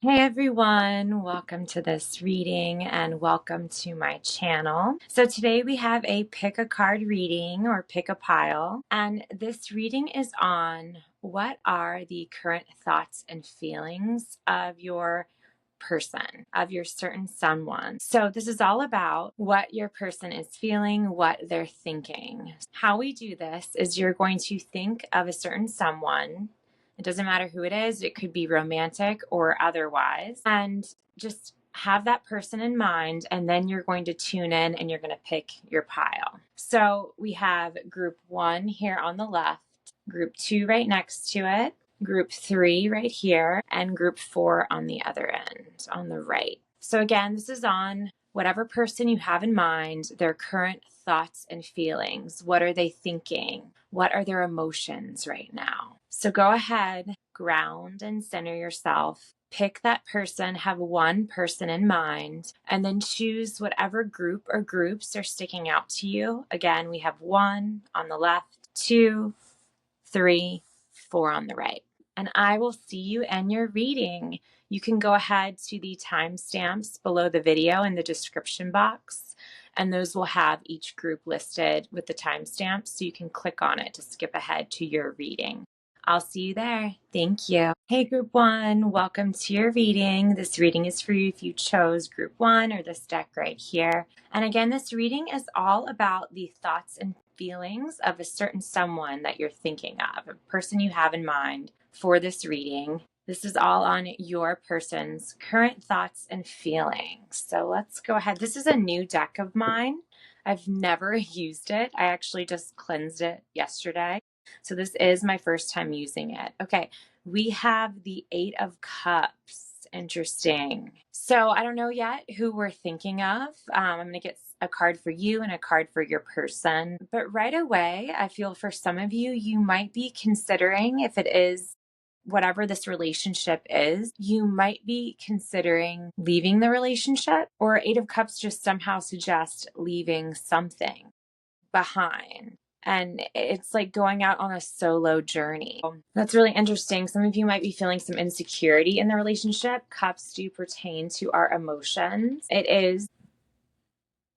Hey everyone, welcome to this reading and welcome to my channel. So today we have a pick a card reading or pick a pile, and this reading is on what are the current thoughts and feelings of your person, of your certain someone. So this is all about what your person is feeling, what they're thinking. How we do this is you're going to think of a certain someone. It doesn't matter who it is. It could be romantic or otherwise. And just have that person in mind. And then you're going to tune in and you're going to pick your pile. So we have group 1 here on the left, group 2 right next to it, group 3 right here, and group 4 on the other end, on the right. So again, this is on whatever person you have in mind, their current thoughts and feelings. What are they thinking? What are their emotions right now? So go ahead, ground and center yourself. Pick that person, have one person in mind, and then choose whatever group or groups are sticking out to you. Again, we have 1 on the left, 2, 3, 4 on the right. And I will see you in your reading. You can go ahead to the timestamps below the video in the description box, and those will have each group listed with the timestamps, so you can click on it to skip ahead to your reading. I'll see you there. Thank you. Hey, group 1, welcome to your reading. This reading is for you if you chose group 1 or this deck right here. And again, this reading is all about the thoughts and feelings of a certain someone that you're thinking of, a person you have in mind for this reading. This is all on your person's current thoughts and feelings. So let's go ahead. This is a new deck of mine. I've never used it. I actually just cleansed it yesterday. So this is my first time using it. Okay, we have the 8 of Cups. Interesting. So I don't know yet who we're thinking of. I'm going to get a card for you and a card for your person. But right away, I feel for some of you, you might be considering, if it is whatever this relationship is, you might be considering leaving the relationship, or 8 of Cups just somehow suggests leaving something behind. And it's like going out on a solo journey. That's really interesting. Some of you might be feeling some insecurity in the relationship. Cups do pertain to our emotions. It is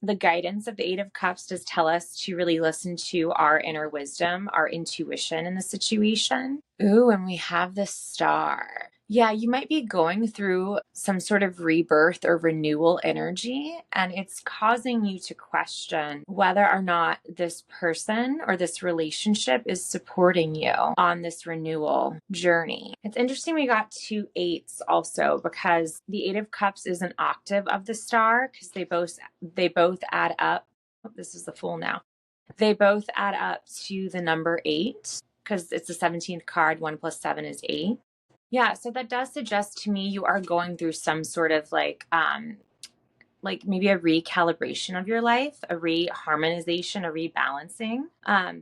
the guidance of the 8 of Cups does tell us to really listen to our inner wisdom, our intuition in the situation. Ooh, and we have the Star. Yeah, you might be going through some sort of rebirth or renewal energy, and it's causing you to question whether or not this person or this relationship is supporting you on this renewal journey. It's interesting we got 2 8s also, because the 8 of Cups is an octave of the Star, because they both add up. Oh, this is the Fool now. They both add up to the number 8, because it's the 17th card. 1 plus 7 is 8. Yeah, so that does suggest to me you are going through some sort of like maybe a recalibration of your life, a reharmonization, a rebalancing.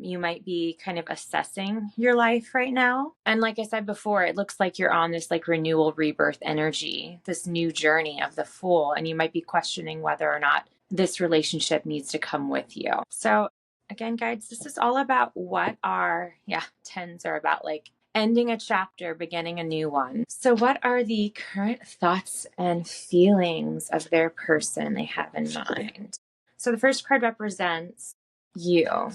You might be kind of assessing your life right now. And like I said before, it looks like you're on this like renewal, rebirth energy, this new journey of the Fool, and you might be questioning whether or not this relationship needs to come with you. So again, guides, this is all about what our, 10s are about, like ending a chapter, beginning a new one. So what are the current thoughts and feelings of their person they have in mind? So the first card represents you,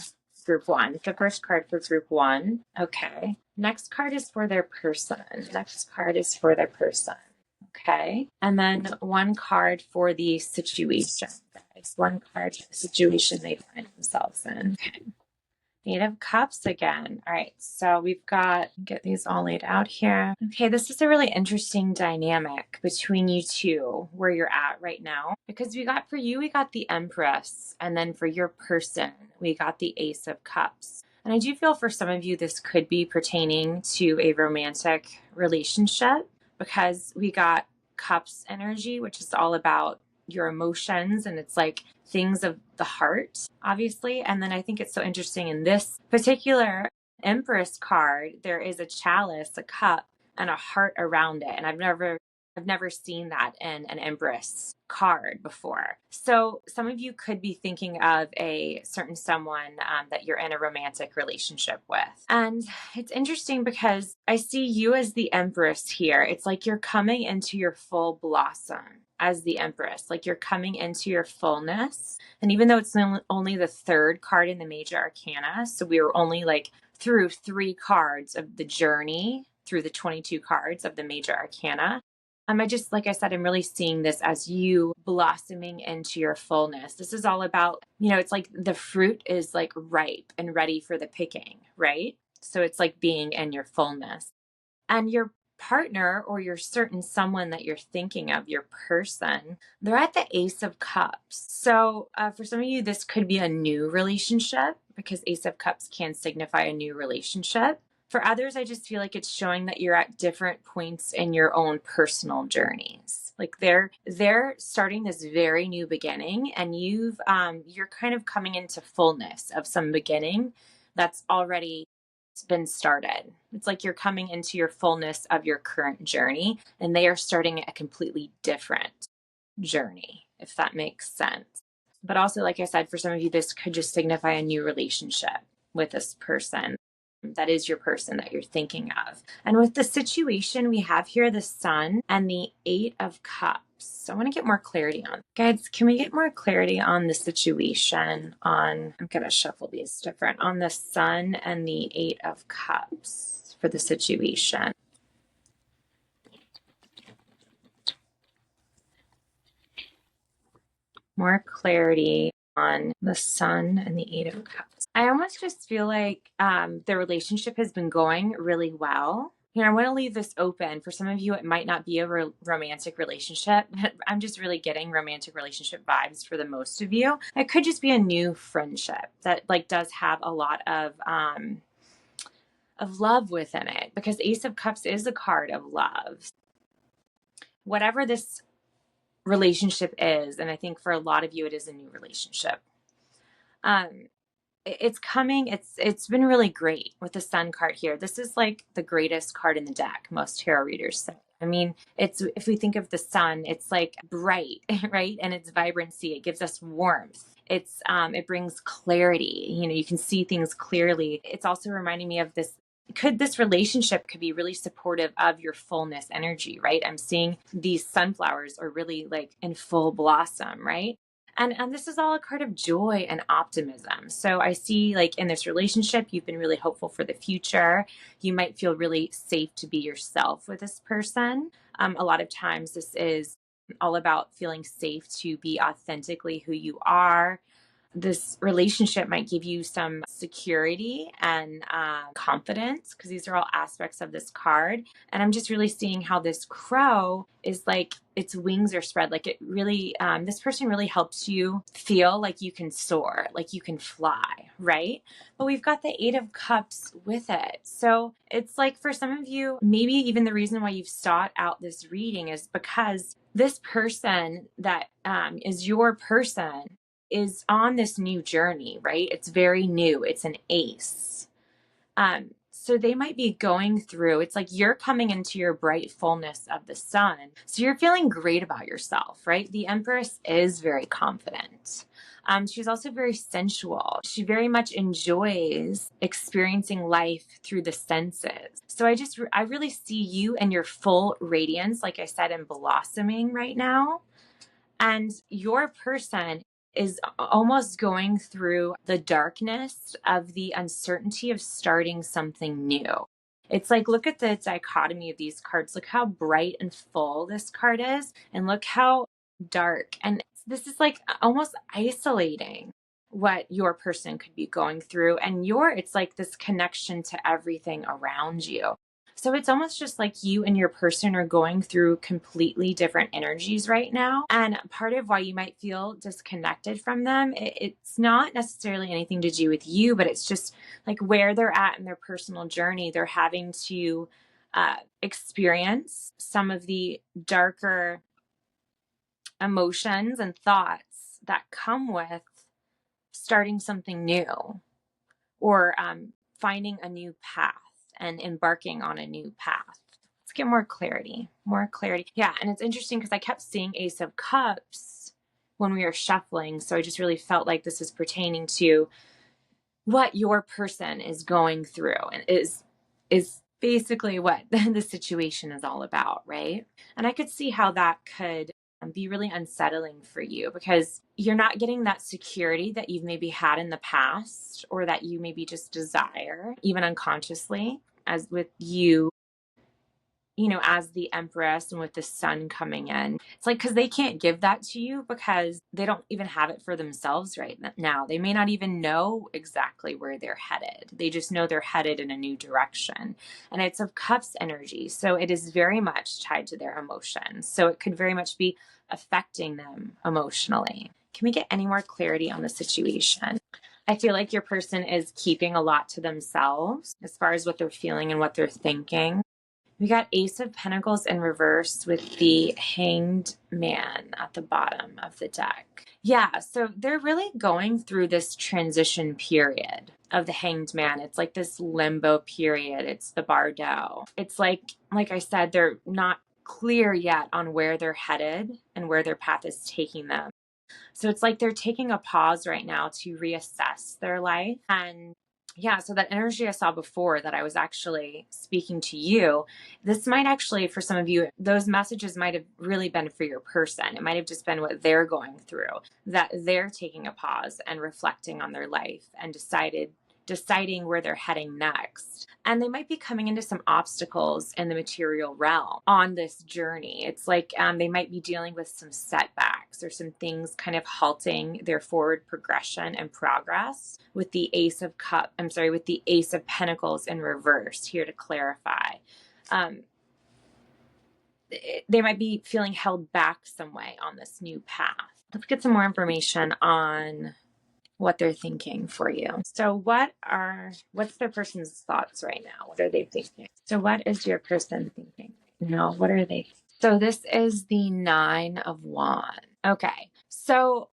group 1. The first card for group 1. Okay. Next card is for their person. Next card is for their person. Okay. And then one card for the situation. Guys. One card for the situation they find themselves in. Okay. 8 of Cups again. All right, so we've got, get these all laid out here. Okay, this is a really interesting dynamic between you two, where you're at right now. Because for you, we got the Empress. And then for your person, we got the Ace of Cups. And I do feel for some of you, this could be pertaining to a romantic relationship, because we got Cups energy, which is all about your emotions, and it's like things of the heart, obviously. And then I think it's so interesting in this particular Empress card, there is a chalice, a cup, and a heart around it. And I've never I've never seen that in an Empress card before. So some of you could be thinking of a certain someone that you're in a romantic relationship with. And it's interesting because I see you as the Empress here. It's like you're coming into your full blossom as the Empress, like you're coming into your fullness. And even though it's only the third card in the major arcana, so we were only like through 3 cards of the journey through the 22 cards of the major arcana. I just, like I said, I'm really seeing this as you blossoming into your fullness. This is all about, it's like the fruit is like ripe and ready for the picking, right? So it's like being in your fullness. And your partner or your certain someone that you're thinking of, your person, they're at the Ace of Cups. So for some of you, this could be a new relationship because Ace of Cups can signify a new relationship. For others, I just feel like it's showing that you're at different points in your own personal journeys. Like they're starting this very new beginning, and you're kind of coming into fullness of some beginning that's already been started. It's like you're coming into your fullness of your current journey, and they are starting a completely different journey, if that makes sense. But also, like I said, for some of you, this could just signify a new relationship with this person. That is your person that you're thinking of. And with the situation, we have here the Sun and the 8 of Cups. So I want to get more clarity on. Guys, can we get more clarity on the situation I'm going to shuffle these different, on the Sun and the 8 of Cups for the situation. More clarity on the Sun and the 8 of Cups. I almost just feel like the relationship has been going really well. I want to leave this open. For some of you, it might not be a romantic relationship. I'm just really getting romantic relationship vibes for the most of you. It could just be a new friendship that does have a lot of love within it, because Ace of Cups is a card of love. Whatever this relationship is, and I think for a lot of you, it is a new relationship. It's coming. It's been really great with the Sun card here. This is like the greatest card in the deck, most tarot readers say. I mean, if we think of the Sun, it's like bright, right? And its vibrancy, it gives us warmth. It brings clarity. You can see things clearly. It's also reminding me of this. This relationship could be really supportive of your fullness energy, right? I'm seeing these sunflowers are really like in full blossom, right? And this is all a card of joy and optimism. So I see, like, in this relationship, you've been really hopeful for the future. You might feel really safe to be yourself with this person. A lot of times this is all about feeling safe to be authentically who you are. This relationship might give you some security and confidence, because these are all aspects of this card. And I'm just really seeing how this crow is like its wings are spread. Like it really, this person really helps you feel like you can soar, like you can fly, right? But we've got the 8 of Cups with it. So it's like for some of you, maybe even the reason why you've sought out this reading is because this person that is your person is on this new journey, right? It's very new. It's an ace. So they might be going through, it's like you're coming into your bright fullness of the Sun. So you're feeling great about yourself, right? The Empress is very confident. She's also very sensual. She very much enjoys experiencing life through the senses. So I really see you and your full radiance, like I said, in blossoming right now. And your person is almost going through the darkness of the uncertainty of starting something new. It's like, look at the dichotomy of these cards. Look how bright and full this card is, and look how dark. And this is like almost isolating what your person could be going through. And it's like this connection to everything around you. So it's almost just like you and your person are going through completely different energies right now. And part of why you might feel disconnected from them, it's not necessarily anything to do with you, but it's just like where they're at in their personal journey. They're having to experience some of the darker emotions and thoughts that come with starting something new, or finding a new path and embarking on a new path. Let's get more clarity. More clarity. Yeah, and it's interesting because I kept seeing Ace of Cups when we were shuffling. So I just really felt like this is pertaining to what your person is going through and is basically what the situation is all about, right? And I could see how that could be really unsettling for you because you're not getting that security that you've maybe had in the past or that you maybe just desire, even unconsciously, as with you, you know, as the Empress and with the sun coming in. It's like, because they can't give that to you because they don't even have it for themselves right now. They may not even know exactly where they're headed. They just know they're headed in a new direction. And it's of Cups energy. So it is very much tied to their emotions. So it could very much be affecting them emotionally. Can we get any more clarity on the situation? I feel like your person is keeping a lot to themselves as far as what they're feeling and what they're thinking. We got Ace of Pentacles in reverse with the Hanged Man at the bottom of the deck. Yeah, so they're really going through this transition period of the Hanged Man. It's like this limbo period. It's the Bardo. It's like I said, they're not clear yet on where they're headed and where their path is taking them. So it's like they're taking a pause right now to reassess their life. And yeah, so that energy I saw before that I was actually speaking to you, this might actually, for some of you, those messages might have really been for your person. It might have just been what they're going through, that they're taking a pause and reflecting on their life and deciding where they're heading next. And they might be coming into some obstacles in the material realm on this journey. It's like they might be dealing with some setbacks or some things kind of halting their forward progression and progress with the Ace of Pentacles in reverse here to clarify. They might be feeling held back some way on this new path. Let's get some more information on what they're thinking for you. So what's their person's thoughts right now? What are they thinking? So what is your person thinking? No, what are they? So this is the 9 of Wands. Okay. So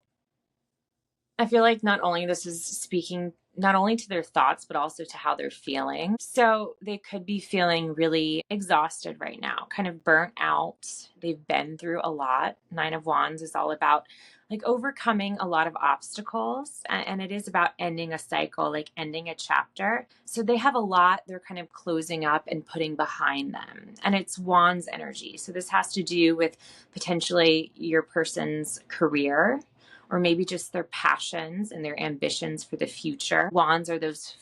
I feel like not only this is speaking not only to their thoughts, but also to how they're feeling. So they could be feeling really exhausted right now, kind of burnt out. They've been through a lot. 9 of Wands is all about like overcoming a lot of obstacles. And it is about ending a cycle, like ending a chapter. So they have a lot they're kind of closing up and putting behind them. And it's Wands energy. So this has to do with potentially your person's career, or maybe just their passions and their ambitions for the future. Wands are those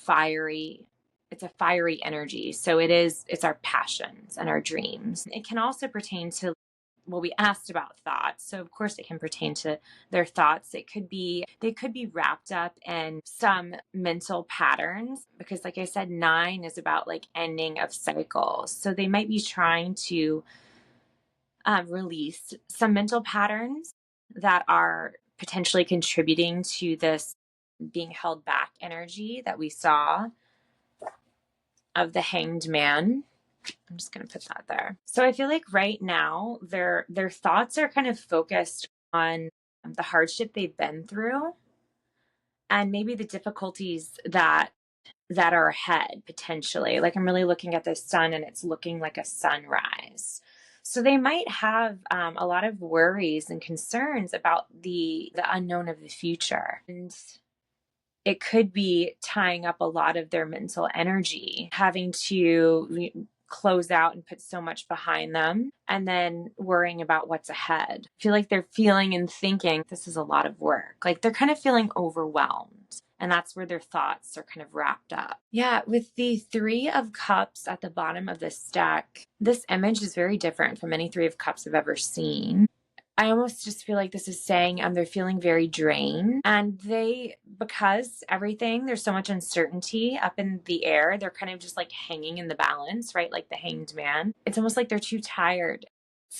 it's a fiery energy. So it's our passions and our dreams. It can also pertain to, well, we asked about thoughts. So of course it can pertain to their thoughts. They could be wrapped up in some mental patterns because like I said, 9 is about like ending of cycles. So they might be trying to release some mental patterns that are potentially contributing to this being held back energy that we saw of the Hanged Man. I'm just going to put that there. So I feel like right now their thoughts are kind of focused on the hardship they've been through and maybe the difficulties that are ahead potentially. Like I'm really looking at the sun and it's looking like a sunrise. So they might have a lot of worries and concerns about the unknown of the future. And it could be tying up a lot of their mental energy, having to close out and put so much behind them and then worrying about what's ahead. I feel like they're feeling and thinking this is a lot of work. Like they're kind of feeling overwhelmed. And that's where their thoughts are kind of wrapped up. Yeah, with the 3 of Cups at the bottom of this deck, this image is very different from any 3 of Cups I've ever seen. I almost just feel like this is saying they're feeling very drained and because there's so much uncertainty up in the air, they're kind of just like hanging in the balance, right? Like the Hanged Man. It's almost like they're too tired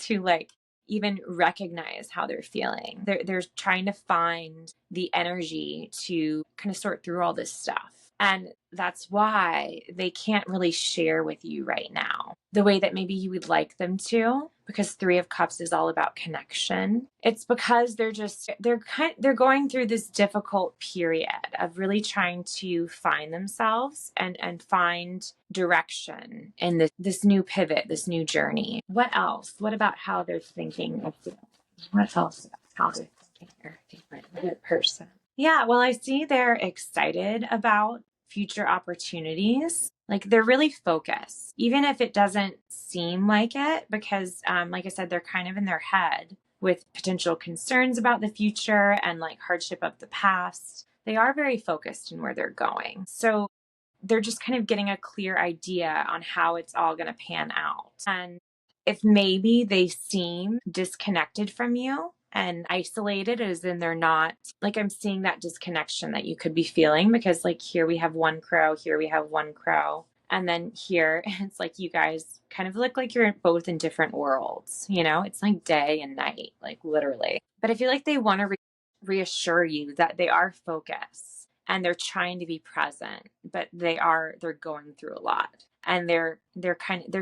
to like even recognize how they're feeling. They're trying to find the energy to kind of sort through all this stuff. And that's why they can't really share with you right now. the way that maybe you would like them to, because Three of Cups is all about connection. It's because they're going through this difficult period of really trying to find themselves and find direction in this new pivot, this new journey. What else? What about how they're thinking of you? What else about how they're thinking they're a different person? Yeah, well, I see they're excited about future opportunities. Like they're really focused, even if it doesn't seem like it, because, like I said, they're kind of in their head with potential concerns about the future and like hardship of the past. They are very focused in where they're going. So they're just kind of getting a clear idea on how it's all going to pan out. And if maybe they seem disconnected from you and isolated, as in they're not, like I'm seeing that disconnection that you could be feeling, because like here we have one crow, here we have one crow. And then here it's like you guys kind of look like you're both in different worlds, you know? It's like day and night, like literally. But I feel like they want to reassure you that they are focused and they're trying to be present, but they're going through a lot, and they're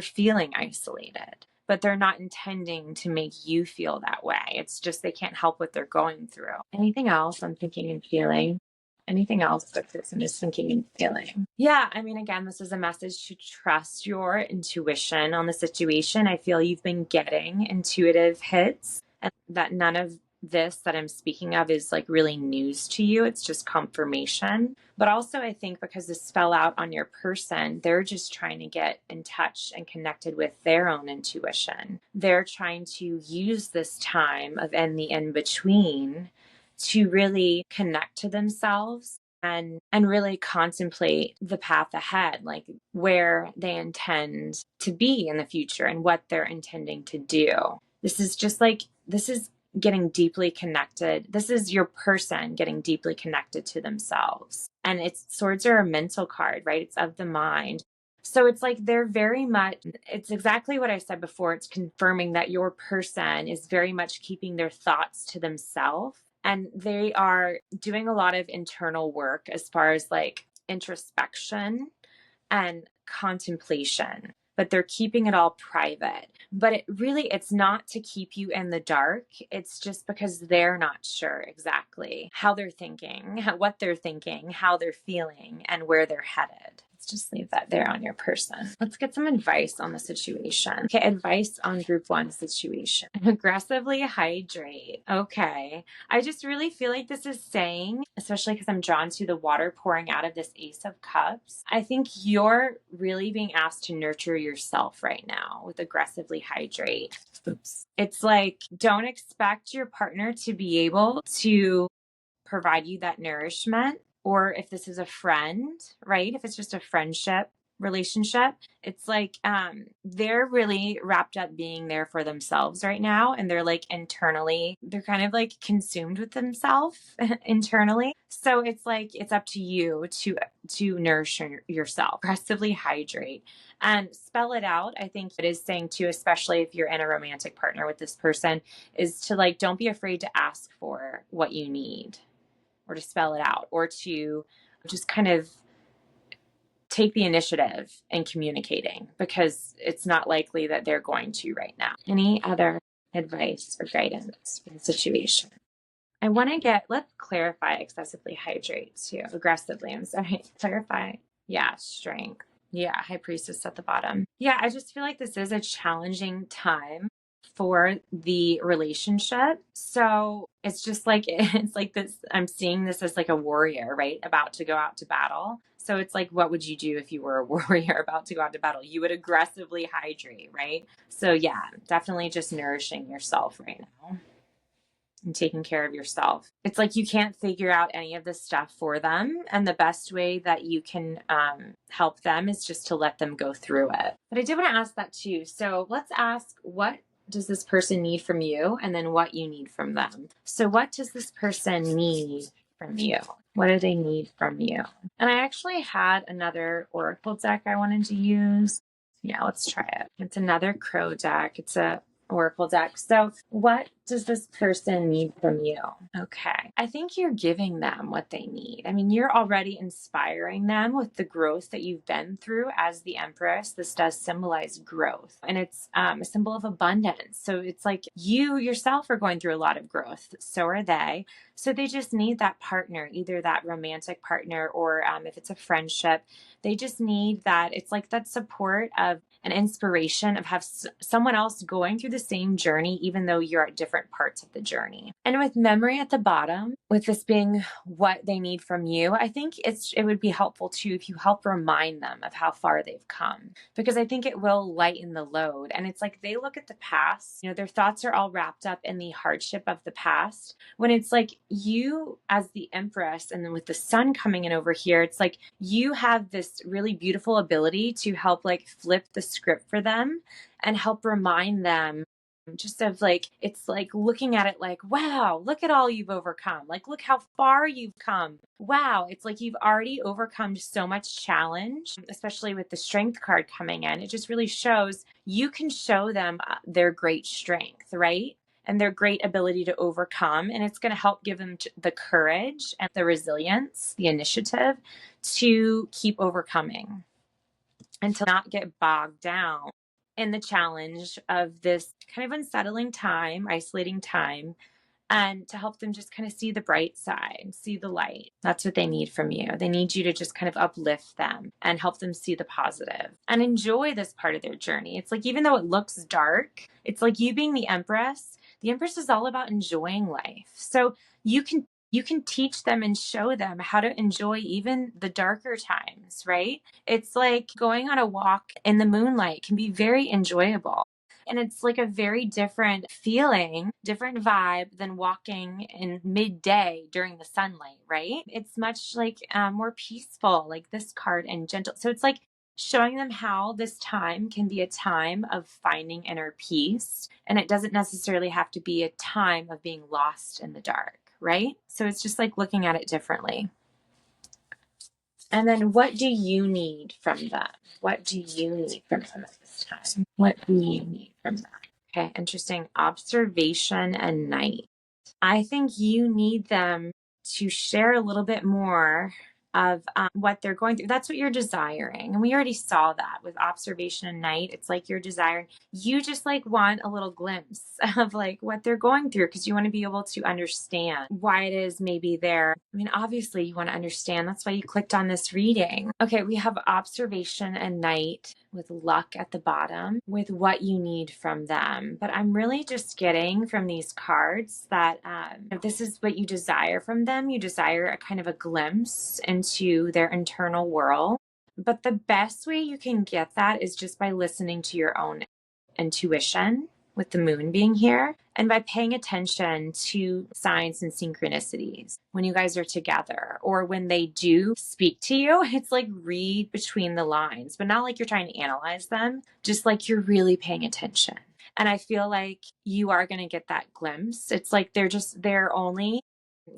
feeling isolated, but they're not intending to make you feel that way. It's just they can't help what they're going through. Anything else I'm thinking and feeling? Anything else that person is thinking and feeling? Yeah, I mean, again, this is a message to trust your intuition on the situation. I feel you've been getting intuitive hits, and that none of this that I'm speaking of is like really news to you. It's just confirmation. But also, I think because this fell out on your person, they're just trying to get in touch and connected with their own intuition. They're trying to use this time of in the in between to really connect to themselves and really contemplate the path ahead, like where they intend to be in the future and what they're intending to do. This is getting deeply connected. This is your person getting deeply connected to themselves. And swords are a mental card, right? It's of the mind. So it's like it's exactly what I said before. It's confirming that your person is very much keeping their thoughts to themselves. And they are doing a lot of internal work as far as like introspection and contemplation, but they're keeping it all private. But it's not to keep you in the dark. It's just because they're not sure exactly how they're thinking, what they're thinking, how they're feeling, and where they're headed. Let's just leave that there on your person. Let's get some advice on the situation. Okay, advice on group one situation. Aggressively hydrate. Okay. I just really feel like this is saying, especially because I'm drawn to the water pouring out of this Ace of Cups, I think you're really being asked to nurture yourself right now with aggressively hydrate. Oops. It's like, don't expect your partner to be able to provide you that nourishment. Or if this is a friend, right? If it's just a friendship relationship, it's like they're really wrapped up being there for themselves right now, and they're like they're kind of like consumed with themselves internally. So it's like it's up to you to nourish yourself, aggressively hydrate and spell it out. I think it is saying too, especially if you're in a romantic partner with this person, is to like don't be afraid to ask for what you need, or to spell it out, or to just kind of take the initiative in communicating, because it's not likely that they're going to right now. Any other advice or guidance for the situation? Let's clarify excessively hydrate too. Aggressively, I'm sorry. Clarify. Yeah, strength. Yeah, High Priestess at the bottom. Yeah, I just feel like this is a challenging time for the relationship. So it's just like, it's like this, I'm seeing this as like a warrior, right? About to go out to battle. So it's like, what would you do if you were a warrior about to go out to battle? You would aggressively hydrate, right? So yeah, definitely just nourishing yourself right now and taking care of yourself. It's like you can't figure out any of this stuff for them. And the best way that you can help them is just to let them go through it. But I did want to ask that too. So let's ask, what does this person need from you? And then what you need from them. So what does this person need from you? What do they need from you? And I actually had another oracle deck I wanted to use. Yeah, let's try it. It's another crow deck. It's a Oracle deck. So what does this person need from you? Okay. I think you're giving them what they need. I mean, you're already inspiring them with the growth that you've been through as the Empress. This does symbolize growth, and it's a symbol of abundance. So it's like you yourself are going through a lot of growth. So are they. So they just need that partner, either that romantic partner or if it's a friendship, they just need that. It's like that support of an inspiration of have someone else going through the same journey, even though you're at different parts of the journey. And with memory at the bottom, with this being what they need from you, I think it would be helpful too if you help remind them of how far they've come, because I think it will lighten the load. And it's like they look at the past, their thoughts are all wrapped up in the hardship of the past, when it's like you as the Empress, and then with the sun coming in over here, it's like you have this really beautiful ability to help like flip the script for them and help remind them just of like, it's like looking at it like, wow, look at all you've overcome. Like, look how far you've come. Wow. It's like you've already overcome so much challenge, especially with the strength card coming in. It just really shows you can show them their great strength, right? And their great ability to overcome. And it's going to help give them the courage and the resilience, the initiative to keep overcoming and to not get bogged down in the challenge of this kind of unsettling time, isolating time, and to help them just kind of see the bright side, see the light. That's what they need from you. They need you to just kind of uplift them and help them see the positive and enjoy this part of their journey. It's like, even though it looks dark, it's like you being the Empress is all about enjoying life. So you can teach them and show them how to enjoy even the darker times, right? It's like going on a walk in the moonlight can be very enjoyable. And it's like a very different feeling, different vibe than walking in midday during the sunlight, right? It's much like more peaceful, like this card, and gentle. So it's like showing them how this time can be a time of finding inner peace. And it doesn't necessarily have to be a time of being lost in the dark, right? So it's just like looking at it differently. And then what do you need from them? What do you need from them at this time? What do you need from them? Okay, interesting. Observation and night. I think you need them to share a little bit more of what they're going through. That's what you're desiring. And we already saw that with observation and night. It's like you're desiring, you just like want a little glimpse of like what they're going through, because you want to be able to understand why it is maybe they're, I mean, obviously you want to understand. That's why you clicked on this reading. Okay, we have observation and night with luck at the bottom with what you need from them. But I'm really just getting from these cards that if this is what you desire from them. You desire a kind of a glimpse into their internal world. But the best way you can get that is just by listening to your own intuition, with the moon being here, and by paying attention to signs and synchronicities when you guys are together, or when they do speak to you. It's like read between the lines, but not like you're trying to analyze them, just like you're really paying attention. And I feel like you are going to get that glimpse. It's like they're only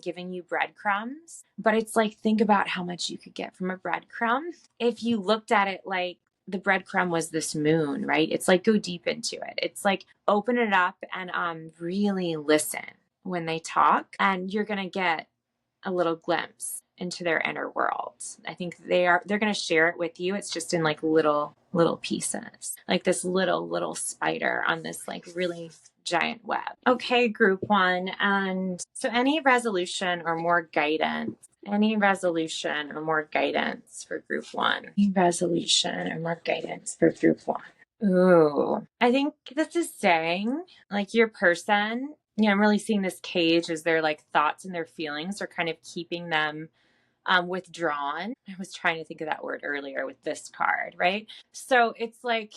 giving you breadcrumbs, but it's like, think about how much you could get from a breadcrumb if you looked at it like the breadcrumb was this moon, right? It's like, go deep into it. It's like, open it up and really listen when they talk, and you're going to get a little glimpse into their inner world. I think they're going to share it with you. It's just in like little pieces, like this little spider on this like really giant web. Okay, group one. And so any resolution or more guidance for group one? Any resolution or more guidance for group one? Ooh, I think this is saying like your person, I'm really seeing this cage as their like thoughts and their feelings are kind of keeping them withdrawn. I was trying to think of that word earlier with this card, right? So it's like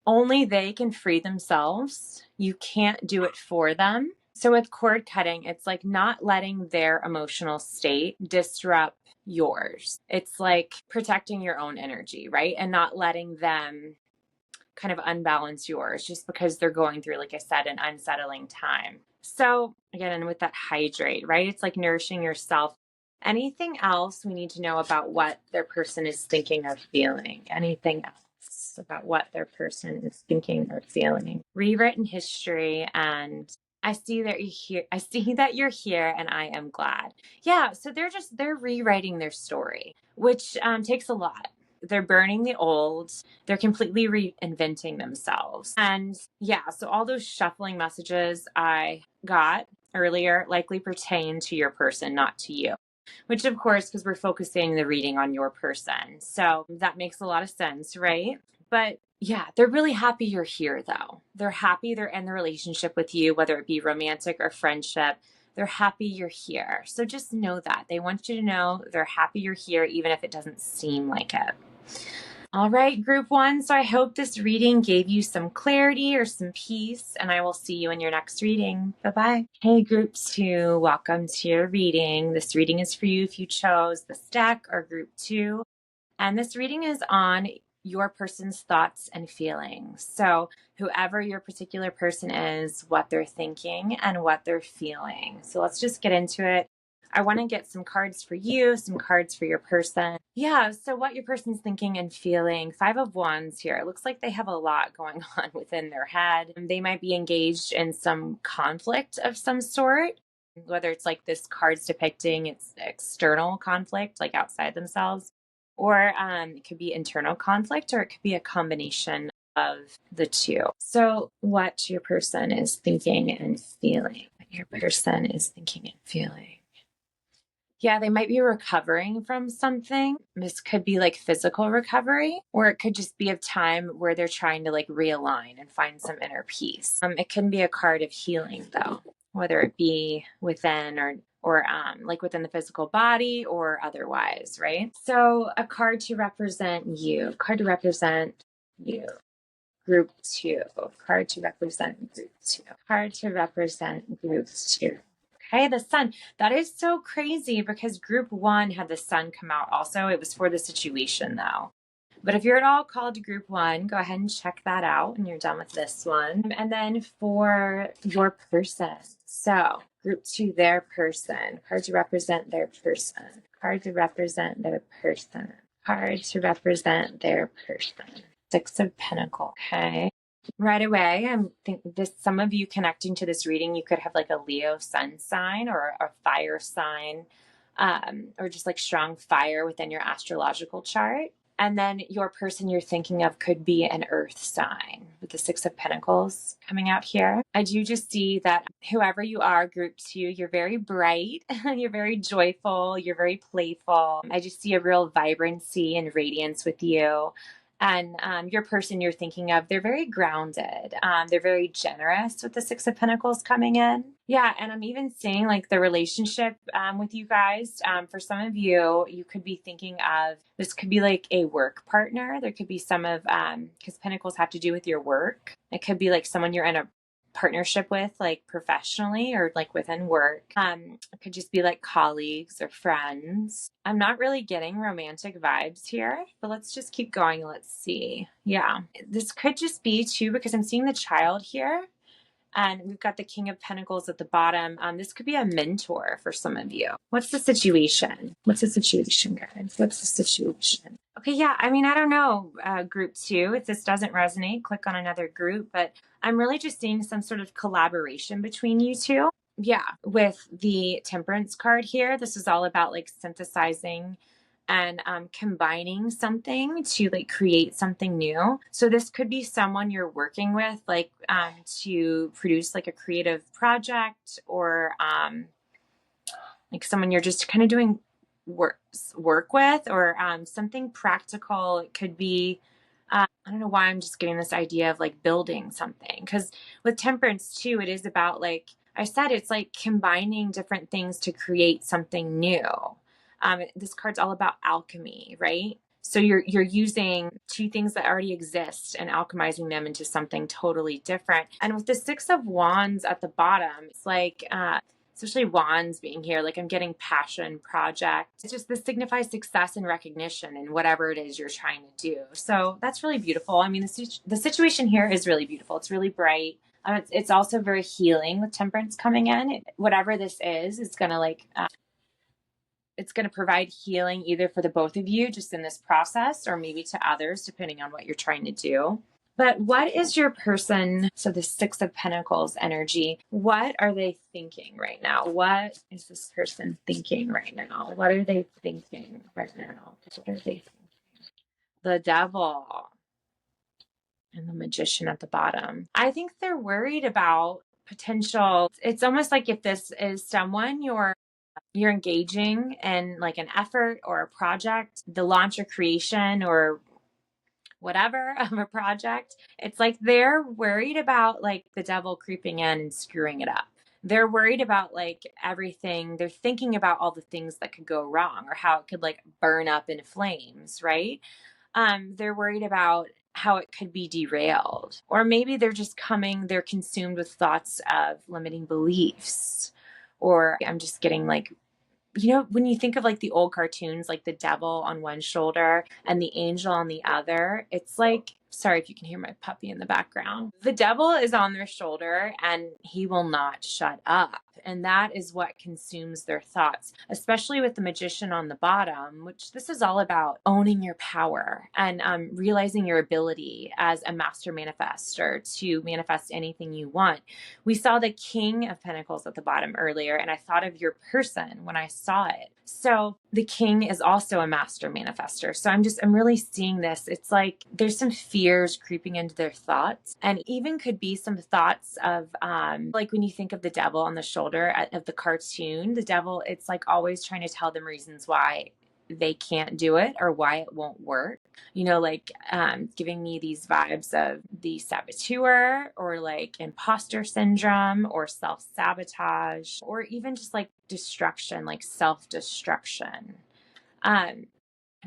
only they can free themselves. You can't do it for them. So with cord cutting, it's like not letting their emotional state disrupt yours. It's like protecting your own energy, right? And not letting them kind of unbalance yours just because they're going through, like I said, an unsettling time. So again, and with that hydrate, right? It's like nourishing yourself. Anything else we need to know about what their person is thinking or feeling? Anything else? about what their person is thinking or feeling. Rewritten history, and I see that you're here. I see that you're here, and I am glad. Yeah, so they're rewriting their story, which takes a lot. They're burning the old. They're completely reinventing themselves. And yeah, so all those shuffling messages I got earlier likely pertain to your person, not to you. Which, of course, because we're focusing the reading on your person. So that makes a lot of sense, right? But yeah, they're really happy you're here, though. They're happy they're in the relationship with you, whether it be romantic or friendship. They're happy you're here. So just know that. They want you to know they're happy you're here, even if it doesn't seem like it. All right, group one. So I hope this reading gave you some clarity or some peace, and I will see you in your next reading. Bye-bye. Hey, group two, welcome to your reading. This reading is for you if you chose this deck or group two. And this reading is on your person's thoughts and feelings. So whoever your particular person is, what they're thinking and what they're feeling. So let's just get into it. I want to get some cards for you, some cards for your person. Yeah, so what your person's thinking and feeling. 5 of Wands here. It looks like they have a lot going on within their head. They might be engaged in some conflict of some sort, whether it's like this card's depicting it's external conflict, like outside themselves, or it could be internal conflict, or it could be a combination of the two. So what your person is thinking and feeling. What your person is thinking and feeling. Yeah, they might be recovering from something. This could be like physical recovery, or it could just be a time where they're trying to like realign and find some inner peace. It can be a card of healing though, whether it be within or like within the physical body or otherwise, right? So a card to represent you, card to represent you. Group two, card to represent group two, card to represent group two. Okay, the sun. That is so crazy because group one had the sun come out also. It was for the situation though. But if you're at all called to group one, go ahead and check that out and you're done with this one. And then for your person. So group two, their person. Card to represent their person. Card to represent their person. Card to represent their person. 6 of Pentacles. Okay. Right away, I think this, some of you connecting to this reading, you could have like a Leo sun sign or a fire sign, or just like strong fire within your astrological chart. And then your person you're thinking of could be an earth sign with the 6 of Pentacles coming out here. I do just see that whoever you are, group two, you're very bright, you're very joyful, you're very playful. I just see a real vibrancy and radiance with you. And your person you're thinking of, they're very grounded. They're very generous with the 6 of Pentacles coming in. Yeah, and I'm even seeing like the relationship with you guys. For some of you, you could be thinking of, this could be like a work partner. There could be some of, because Pentacles have to do with your work. It could be like someone you're in a partnership with, like professionally or like within work. It could just be like colleagues or friends. I'm not really getting romantic vibes here, but let's just keep going. Let's see. Yeah, this could just be too, because I'm seeing the child here. And we've got the King of Pentacles at the bottom. This could be a mentor for some of you. What's the situation? What's the situation, guys? What's the situation? Okay, yeah, I mean, I don't know, group two. If this doesn't resonate, click on another group. But I'm really just seeing some sort of collaboration between you two. Yeah, with the Temperance card here, this is all about like synthesizing and combining something to like create something new. So this could be someone you're working with, like to produce like a creative project, or like someone you're just kind of doing work with, or something practical. It could be, I don't know why I'm just getting this idea of like building something, because with Temperance too, it is about, like I said, it's like combining different things to create something new. This card's all about alchemy, right? So you're using two things that already exist and alchemizing them into something totally different. And with the 6 of Wands at the bottom, it's like, especially Wands being here, like I'm getting passion, project. It's just, this signifies success and recognition in whatever it is you're trying to do. So that's really beautiful. I mean, the situation here is really beautiful. It's really bright. It's also very healing with Temperance coming in. Whatever this is going to like, it's going to provide healing either for the both of you just in this process, or maybe to others, depending on what you're trying to do. But what is your person, so the Six of Pentacles energy, what are they thinking right now? What is this person thinking right now? What are they thinking right now? What are they thinking? The Devil and the Magician at the bottom. I think they're worried about potential. It's almost like if this is someone you're engaging in like an effort or a project, the launch or creation or whatever of a project, it's like they're worried about like the devil creeping in and screwing it up. They're worried about like everything. They're thinking about all the things that could go wrong or how it could like burn up in flames, right? They're worried about how it could be derailed. Or maybe they're consumed with thoughts of limiting beliefs. Or I'm just getting like, when you think of like the old cartoons, like the devil on one shoulder and the angel on the other, it's like, sorry if you can hear my puppy in the background. The devil is on their shoulder and he will not shut up. And that is what consumes their thoughts, especially with the Magician on the bottom, which this is all about owning your power and realizing your ability as a master manifestor to manifest anything you want. We saw the King of Pentacles at the bottom earlier, and I thought of your person when I saw it. So the King is also a master manifestor. So I'm really seeing this. It's like there's some fears creeping into their thoughts, and even could be some thoughts of like when you think of the devil on the shoulder of the cartoon, the devil, it's like always trying to tell them reasons why they can't do it or why it won't work. Like giving me these vibes of the saboteur or like imposter syndrome or self-sabotage or even just like destruction, like self-destruction.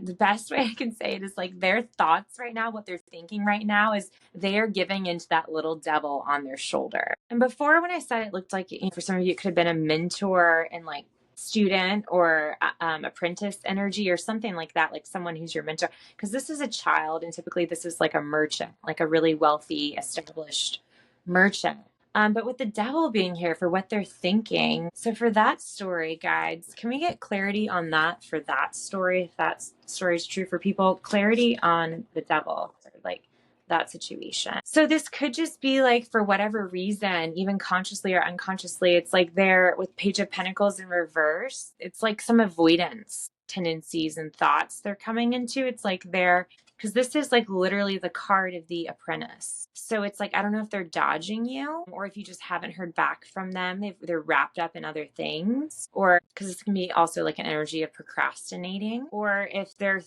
The best way I can say it is like their thoughts right now, what they're thinking right now is they are giving into that little devil on their shoulder. And before, when I said it looked like, for some of you, it could have been a mentor and like student or apprentice energy or something like that, like someone who's your mentor, because this is a child and typically this is like a merchant, like a really wealthy, established merchant. But with the devil being here for what they're thinking. So for that story, guides, can we get clarity on that for that story? If that story is true for people, clarity on the devil, like that situation. So this could just be like, for whatever reason, even consciously or unconsciously, it's like they're with Page of Pentacles in reverse. It's like some avoidance tendencies and thoughts they're coming into. It's like because this is like literally the card of the apprentice. So it's like, I don't know if they're dodging you or if you just haven't heard back from them. They're wrapped up in other things, or because this can be also like an energy of procrastinating, or if they're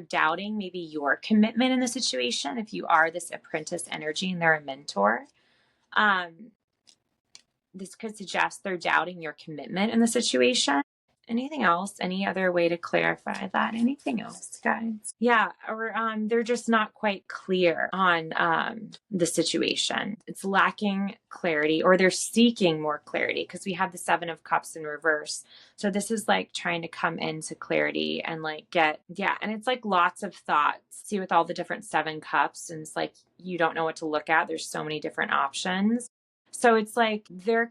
doubting maybe your commitment in the situation. If you are this apprentice energy and they're a mentor, this could suggest they're doubting your commitment in the situation. Anything else? Any other way to clarify that? Anything else, guys? Yeah, or they're just not quite clear on the situation. It's lacking clarity, or they're seeking more clarity because we have the Seven of Cups in reverse. So this is like trying to come into clarity and like and it's like lots of thoughts. See, with all the different Seven Cups, and it's like you don't know what to look at. There's so many different options. So it's like they're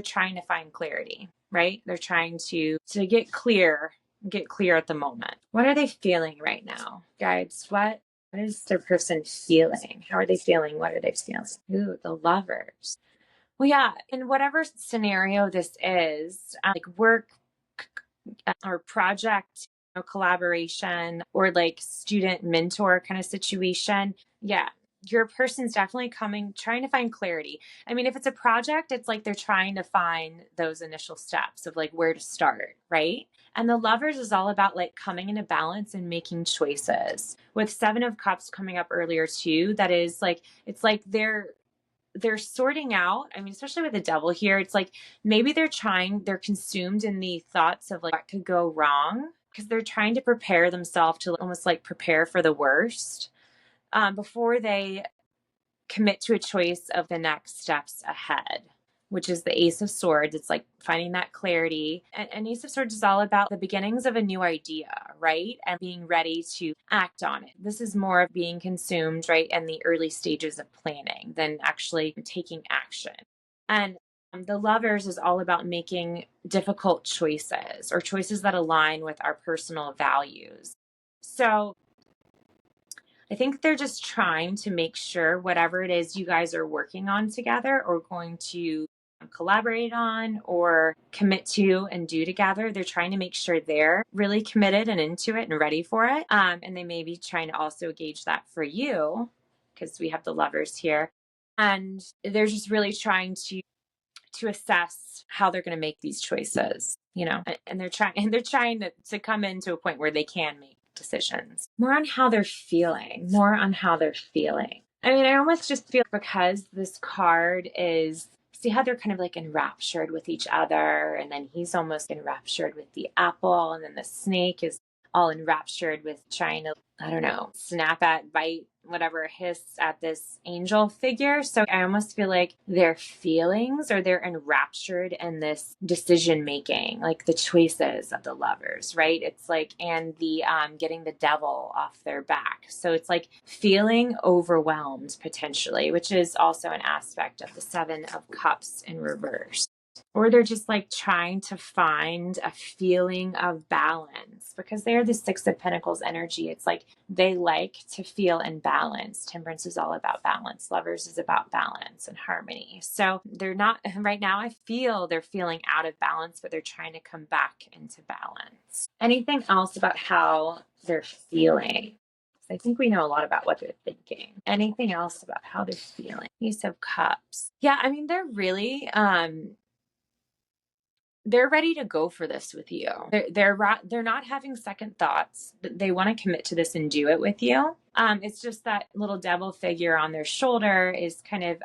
trying to find clarity, right? They're trying to get clear at the moment. What are they feeling right now, guys? What is their person feeling? How are they feeling? What are they feeling? Ooh, the Lovers. Well, yeah, in whatever scenario this is, like work or project, collaboration, or like student mentor kind of situation. Yeah, your person's definitely trying to find clarity. I mean, if it's a project, it's like they're trying to find those initial steps of like where to start, right? And the Lovers is all about like coming into balance and making choices. With Seven of Cups coming up earlier too, that is like, it's like they're sorting out. I mean, especially with the devil here, it's like maybe they're consumed in the thoughts of like what could go wrong because they're trying to prepare themselves to almost like prepare for the worst before they commit to a choice of the next steps ahead, which is the Ace of Swords. It's like finding that clarity. And Ace of Swords is all about the beginnings of a new idea, right? And being ready to act on it. This is more of being consumed, right, in the early stages of planning than actually taking action. And The Lovers is all about making difficult choices or choices that align with our personal values. So I think they're just trying to make sure whatever it is you guys are working on together or going to collaborate on or commit to and do together, they're trying to make sure they're really committed and into it and ready for it. And they may be trying to also gauge that for you, because we have the Lovers here. And they're just really trying to assess how they're going to make these choices, and they're trying to come into a point where they can make decisions. More on how they're feeling. I mean, I almost just feel, because this card is, see how they're kind of like enraptured with each other, and then he's almost enraptured with the apple, and then the snake is all enraptured with trying to, I don't know, snap at, bite, whatever, hiss at this angel figure. So I almost feel like their feelings, or they're enraptured in this decision making, like the choices of the Lovers, right? It's like, and the getting the devil off their back. So it's like feeling overwhelmed potentially, which is also an aspect of the Seven of Cups in reverse. Or they're just like trying to find a feeling of balance, because they're the Six of Pentacles energy. It's like they like to feel in balance. Temperance is all about balance. Lovers is about balance and harmony. So they're not, right now I feel they're feeling out of balance, but they're trying to come back into balance. Anything else about how they're feeling? I think we know a lot about what they're thinking. Anything else about how they're feeling? Ace of Cups. Yeah, I mean, they're really, they're ready to go for this with you. They're not having second thoughts. They want to commit to this and do it with you. It's just that little devil figure on their shoulder is kind of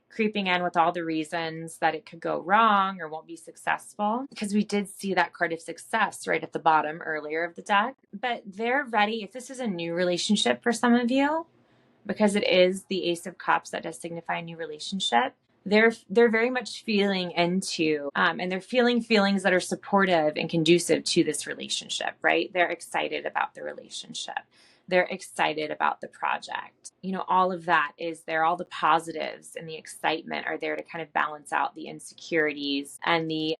creeping in with all the reasons that it could go wrong or won't be successful, because we did see that card of success right at the bottom earlier of the deck. But they're ready. If this is a new relationship for some of you, because it is the Ace of Cups, that does signify a new relationship, they're very much feeling into, and they're feeling feelings that are supportive and conducive to this relationship, right? They're excited about the relationship. They're excited about the project. All of that is there. All the positives and the excitement are there to kind of balance out the insecurities and the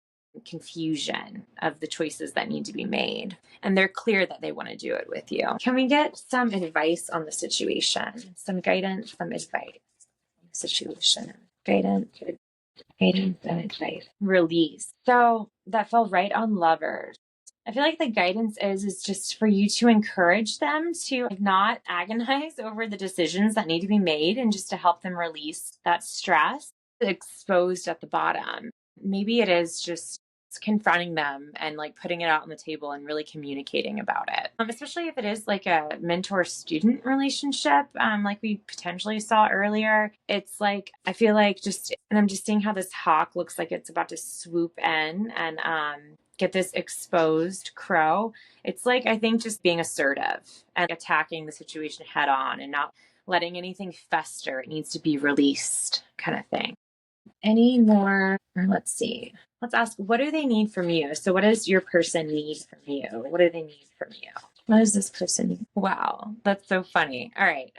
confusion of the choices that need to be made. And they're clear that they want to do it with you. Can we get some advice on the situation? Some guidance, some advice on the situation. Guidance and advice. Release. So that fell right on Lovers. I feel like the guidance is just for you to encourage them to not agonize over the decisions that need to be made, and just to help them release that stress exposed at the bottom. Maybe it is just confronting them and like putting it out on the table and really communicating about it. Especially if it is like a mentor-student relationship, like we potentially saw earlier. It's like, I feel like and I'm just seeing how this hawk looks like it's about to swoop in and get this exposed crow. It's like, I think just being assertive and attacking the situation head on and not letting anything fester. It needs to be released, kind of thing. Any more? Let's see. Let's ask, what do they need from you? So what does your person need from you? What do they need from you? What does this person need? Wow, that's so funny. All right.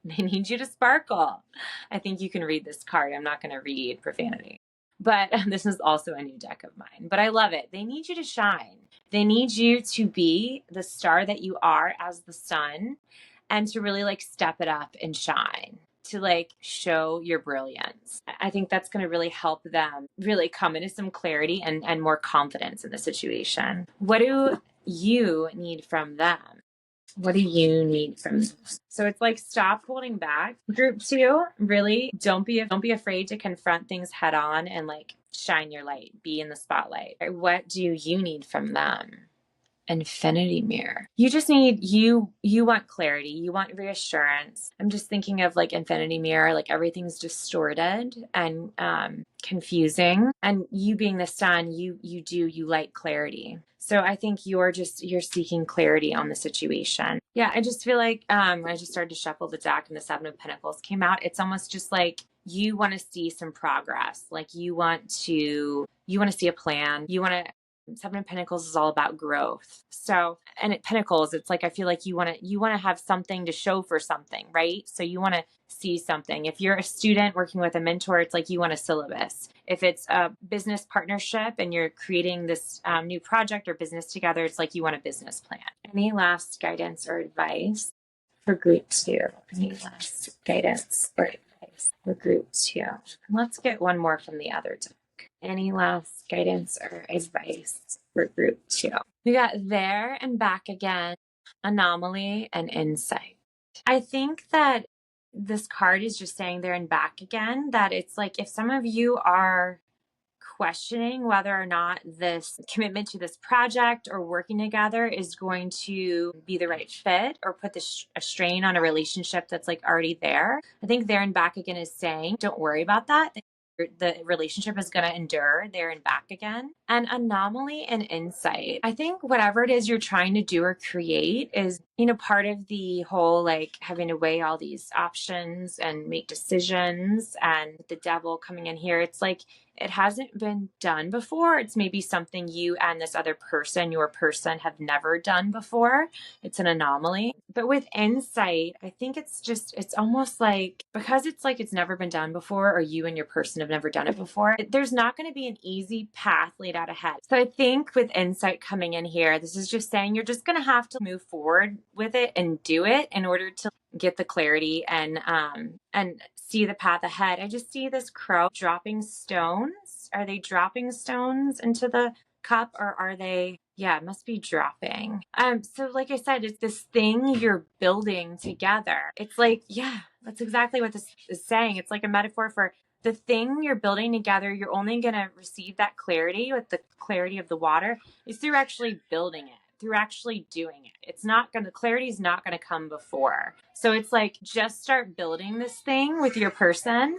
They need you to sparkle. I think you can read this card. I'm not going to read profanity, but this is also a new deck of mine, but I love it. They need you to shine. They need you to be the star that you are as the sun, and to really like step it up and shine, to like show your brilliance. I think that's going to really help them really come into some clarity and more confidence in the situation. What do you need from them? What do you need from them? So it's like, stop holding back. Group 2, really don't be afraid to confront things head on and like shine your light, be in the spotlight. What do you need from them? Infinity mirror. You just need, you want clarity, you want reassurance. I'm just thinking of like infinity mirror, like everything's distorted and confusing, and you being the sun, you like clarity. So I think you're seeking clarity on the situation. Yeah, I just feel like I just started to shuffle the deck and the Seven of Pentacles came out. It's almost just like you want to see some progress. Like you want to see a plan. You want to Seven of Pentacles is all about growth. So, and at Pentacles, it's like, I feel like you want to have something to show for something, right? So you want to see something. If you're a student working with a mentor, it's like you want a syllabus. If it's a business partnership and you're creating this new project or business together, it's like you want a business plan. Any last guidance or advice for group 2? Any last guidance or advice for group 2? Let's get one more from the other deck. Any last guidance or advice for group 2? We got there and back again, anomaly, and insight. I think that this card is just saying there and back again, that it's like if some of you are questioning whether or not this commitment to this project or working together is going to be the right fit or put a strain on a relationship that's like already there. I think there and back again is saying, don't worry about that. The relationship is going to endure there and back again. And anomaly and insight. I think whatever it is you're trying to do or create is, part of the whole like having to weigh all these options and make decisions, and the devil coming in here. It's like it hasn't been done before. It's maybe something you and this other person, your person, have never done before. It's an anomaly. But with insight, I think it's almost like, because it's like it's never been done before, or you and your person have never done it before, there's not going to be an easy path laid out ahead. So I think with insight coming in here, this is just saying you're just going to have to move forward with it and do it in order to get the clarity and see the path ahead. I just see this crow dropping stones. Are they dropping stones into the cup, or are they? Yeah, it must be dropping. So like I said, it's this thing you're building together. It's like, yeah, that's exactly what this is saying. It's like a metaphor for the thing you're building together. You're only going to receive that clarity with the clarity of the water is through actually building it, through actually doing it. It's not going to, clarity is not going to come before. So it's like, just start building this thing with your person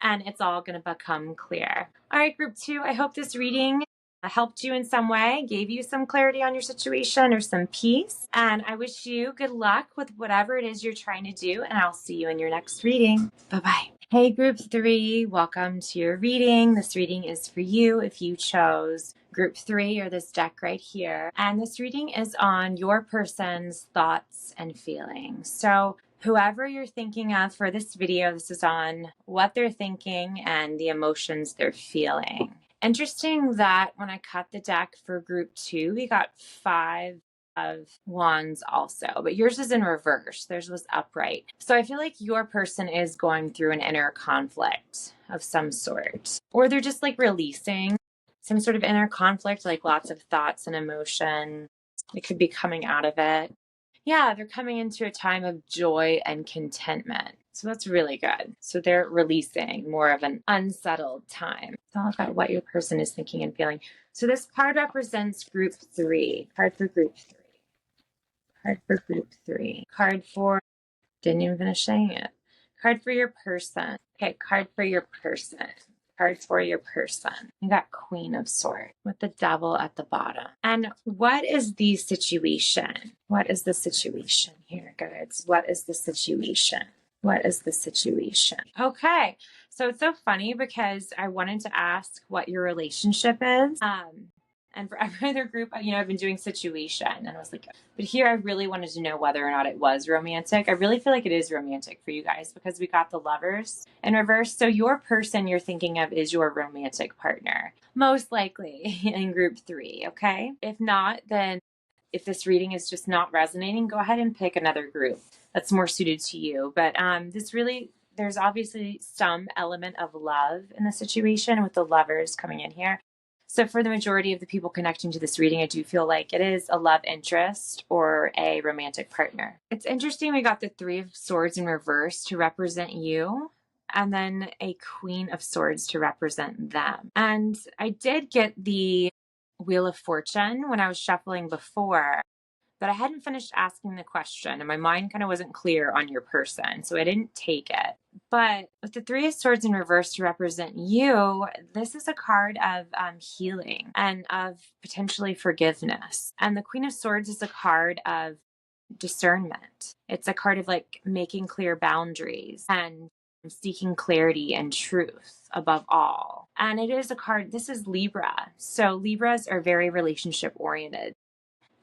and it's all going to become clear. All right, group 2, I hope this reading helped you in some way, gave you some clarity on your situation or some peace. And I wish you good luck with whatever it is you're trying to do. And I'll see you in your next reading. Bye-bye. Hey, group 3, welcome to your reading. This reading is for you if you chose group 3 or this deck right here. And this reading is on your person's thoughts and feelings. So whoever you're thinking of for this video, this is on what they're thinking and the emotions they're feeling. Interesting that when I cut the deck for group 2, we got 5 of wands also, but yours is in reverse. Theirs was upright. So I feel like your person is going through an inner conflict of some sort, or they're just like releasing some sort of inner conflict, like lots of thoughts and emotion. It could be coming out of it. Yeah, they're coming into a time of joy and contentment. So that's really good. So they're releasing more of an unsettled time. It's all about what your person is thinking and feeling. So this card represents group 3. Card for group 3. Card for group 3. Card for, didn't even finish saying it. Card for your person. Okay, card for your person. Card for your person. You got Queen of Swords with the devil at the bottom. And what is the situation? What is the situation here, guys? What is the situation? What is the situation? Okay, so it's so funny because I wanted to ask what your relationship is. And for every other group, I've been doing situation, and I was like, but here I really wanted to know whether or not it was romantic. I really feel like it is romantic for you guys because we got the Lovers in reverse. So your person you're thinking of is your romantic partner, most likely in group 3, okay? If not, then if this reading is just not resonating, go ahead and pick another group that's more suited to you. But there's obviously some element of love in the situation with the Lovers coming in here. So for the majority of the people connecting to this reading, I do feel like it is a love interest or a romantic partner. It's interesting we got the 3 of Swords in reverse to represent you, and then a Queen of Swords to represent them. And I did get the Wheel of Fortune when I was shuffling before, but I hadn't finished asking the question and my mind kind of wasn't clear on your person, so I didn't take it. But with the 3 of Swords in reverse to represent you, this is a card of healing and of potentially forgiveness. And the Queen of Swords is a card of discernment. It's a card of like making clear boundaries and seeking clarity and truth above all. And it is a card, this is Libra. So Libras are very relationship oriented,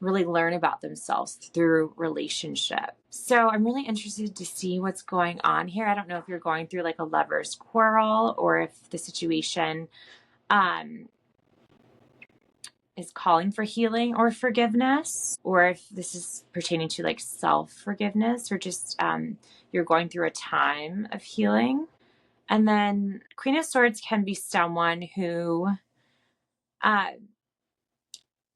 really learn about themselves through relationship. So I'm really interested to see what's going on here. I don't know if you're going through like a lover's quarrel or if the situation is calling for healing or forgiveness, or if this is pertaining to like self-forgiveness or just you're going through a time of healing. And then Queen of Swords can be someone who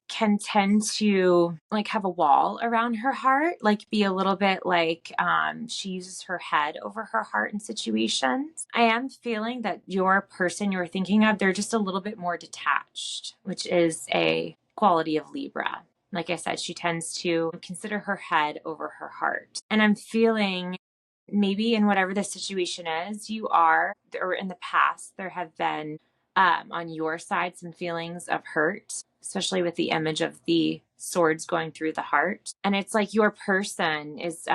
can tend to like have a wall around her heart, like be a little bit like she uses her head over her heart in situations. I am feeling that your person you're thinking of, they're just a little bit more detached, which is a quality of Libra. Like I said, she tends to consider her head over her heart. And I'm feeling maybe in whatever the situation is, you are, or in the past, there have been on your side some feelings of hurt, especially with the image of the swords going through the heart. And it's like your person is,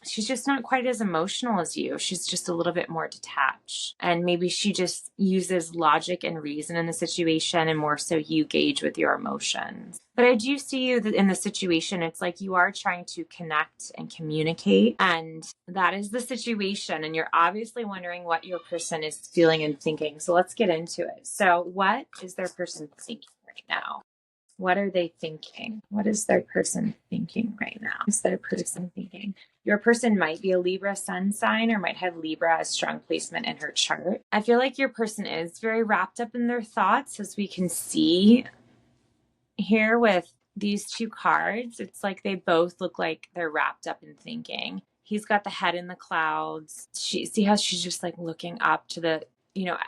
she's just not quite as emotional as you. She's just a little bit more detached. And maybe she just uses logic and reason in the situation, and more so you gauge with your emotions. But I do see you in the situation. It's like you are trying to connect and communicate, and that is the situation. And you're obviously wondering what your person is feeling and thinking. So let's get into it. So what is their person thinking right now? What are they thinking? What is their person thinking right now? What is their person thinking? Your person might be a Libra sun sign or might have Libra as strong placement in her chart. I feel like your person is very wrapped up in their thoughts, as we can see here with these two cards. It's like they both look like they're wrapped up in thinking. He's got the head in the clouds. See how she's just like looking up to the,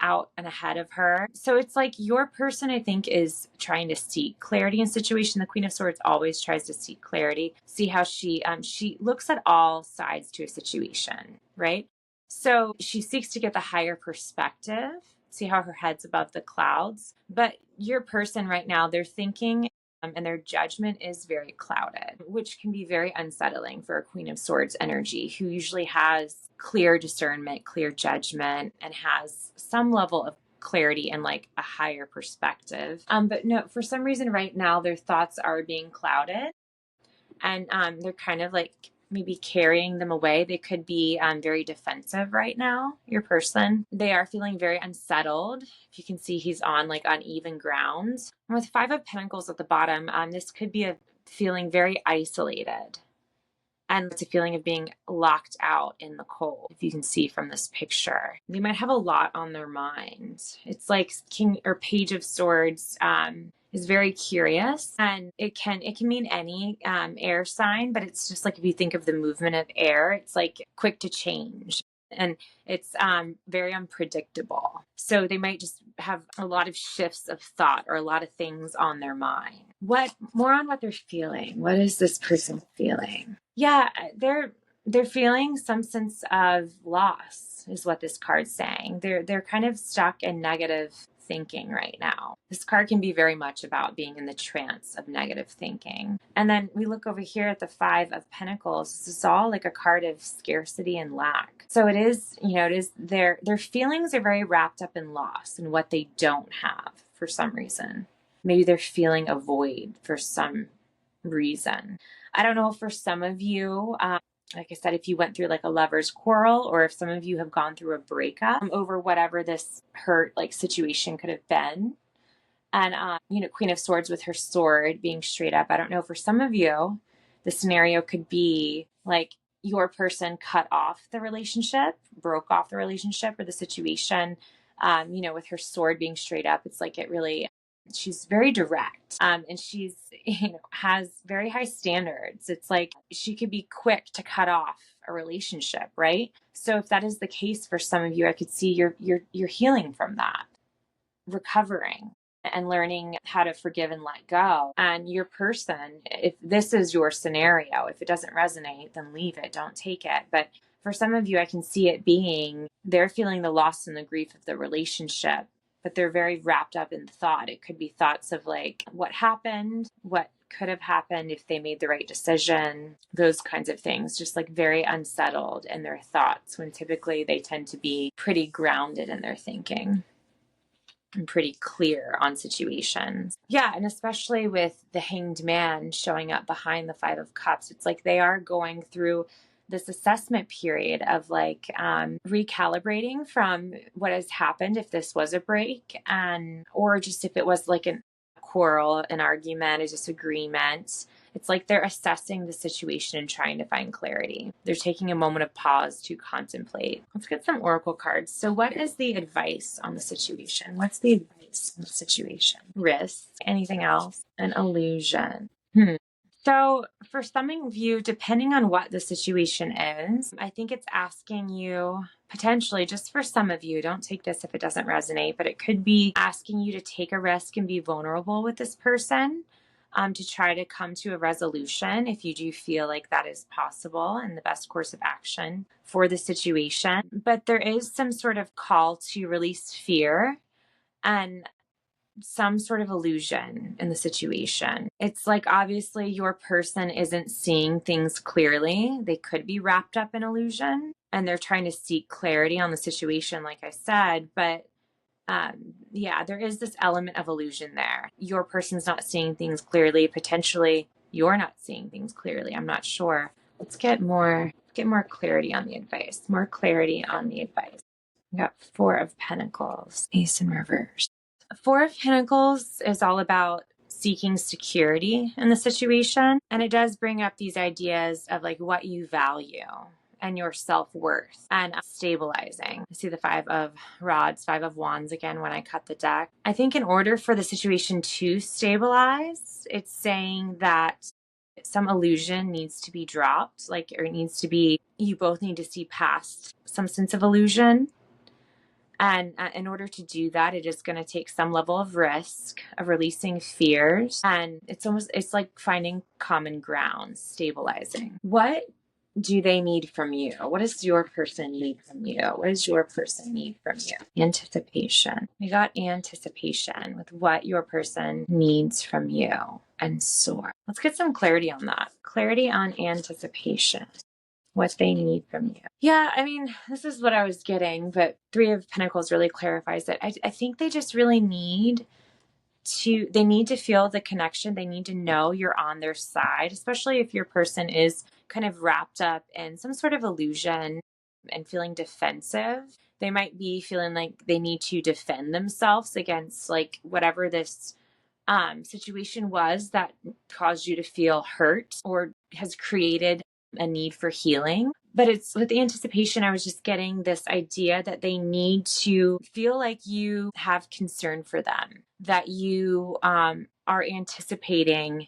out and ahead of her. So it's like your person, I think, is trying to seek clarity in situation. The Queen of Swords always tries to seek clarity. See how she looks at all sides to a situation, right? So she seeks to get the higher perspective. See how her head's above the clouds. But your person right now, they're thinking and their judgment is very clouded, which can be very unsettling for a Queen of Swords energy, who usually has clear discernment, clear judgment, and has some level of clarity and like a higher perspective. But no, for some reason right now, their thoughts are being clouded, and they're kind of like maybe carrying them away. They could be very defensive right now, your person. They are feeling very unsettled. If you can see, he's on like uneven ground. And with Five of Pentacles at the bottom, this could be a feeling very isolated. And it's a feeling of being locked out in the cold, if you can see from this picture. They might have a lot on their mind. It's like King or Page of Swords is very curious, and it can mean any air sign, but it's just like if you think of the movement of air, it's like quick to change. And it's very unpredictable. So they might just have a lot of shifts of thought or a lot of things on their mind. What more on what they're feeling? What is this person feeling? Yeah, they're feeling some sense of loss, is what this card's saying. They're kind of stuck in negative thinking right now. This card can be very much about being in the trance of negative thinking. And then we look over here at the Five of Pentacles. This is all like a card of scarcity and lack. So it is, their feelings are very wrapped up in loss and what they don't have for some reason. Maybe they're feeling a void for some reason. I don't know, for some of you, like I said, if you went through like a lover's quarrel, or if some of you have gone through a breakup over whatever this hurt like situation could have been. And, Queen of Swords with her sword being straight up. I don't know, for some of you, the scenario could be like your person cut off the relationship, broke off the relationship or the situation, with her sword being straight up. It's like she's very direct, and she's, has very high standards. It's like she could be quick to cut off a relationship, right? So if that is the case for some of you, I could see you're healing from that, recovering and learning how to forgive and let go. And your person, if this is your scenario, if it doesn't resonate, then leave it, don't take it. But for some of you, I can see it being they're feeling the loss and the grief of the relationship, but they're very wrapped up in thought. It could be thoughts of like what happened, what could have happened if they made the right decision, those kinds of things, just like very unsettled in their thoughts when typically they tend to be pretty grounded in their thinking and pretty clear on situations. Yeah, and especially with the Hanged Man showing up behind the Five of Cups, it's like they are going through this assessment period of like recalibrating from what has happened, if this was a break, and or just if it was like a quarrel, an argument, a disagreement. It's like they're assessing the situation and trying to find clarity. They're taking a moment of pause to contemplate. Let's get some oracle cards. So what is the advice on the situation? What's the advice on the situation? Risk. Anything else? An illusion. So for some of you, depending on what the situation is, I think it's asking you potentially, just for some of you, don't take this if it doesn't resonate, but it could be asking you to take a risk and be vulnerable with this person, to try to come to a resolution if you do feel like that is possible and the best course of action for the situation. But there is some sort of call to release fear and some sort of illusion in the situation. It's like obviously your person isn't seeing things clearly. They could be wrapped up in illusion and they're trying to seek clarity on the situation, like I said. But yeah, there is this element of illusion there. Your person's not seeing things clearly. Potentially you're not seeing things clearly. I'm not sure. Let's get more clarity on the advice. More clarity on the advice. We got Four of Pentacles, Ace in reverse. Four of Pentacles is all about seeking security in the situation. And it does bring up these ideas of like what you value and your self-worth and stabilizing. I see the Five of Rods, Five of Wands again when I cut the deck. I think in order for the situation to stabilize, it's saying that some illusion needs to be dropped, like, or it needs to be, you both need to see past some sense of illusion. And in order to do that, it is going to take some level of risk, of releasing fears. And it's like finding common ground, stabilizing. What do they need from you? What does your person need from you? What does your person need from you? Anticipation. We got anticipation with what your person needs from you and soar. Let's get some clarity on that. Clarity on anticipation. What they need from you. Yeah, I mean, this is what I was getting, but Three of Pentacles really clarifies it. I think they just really need to feel the connection. They need to know you're on their side, especially if your person is kind of wrapped up in some sort of illusion and feeling defensive. They might be feeling like they need to defend themselves against like whatever this situation was that caused you to feel hurt or has created a need for healing. But it's with the anticipation, I was just getting this idea that they need to feel like you have concern for them, that you are anticipating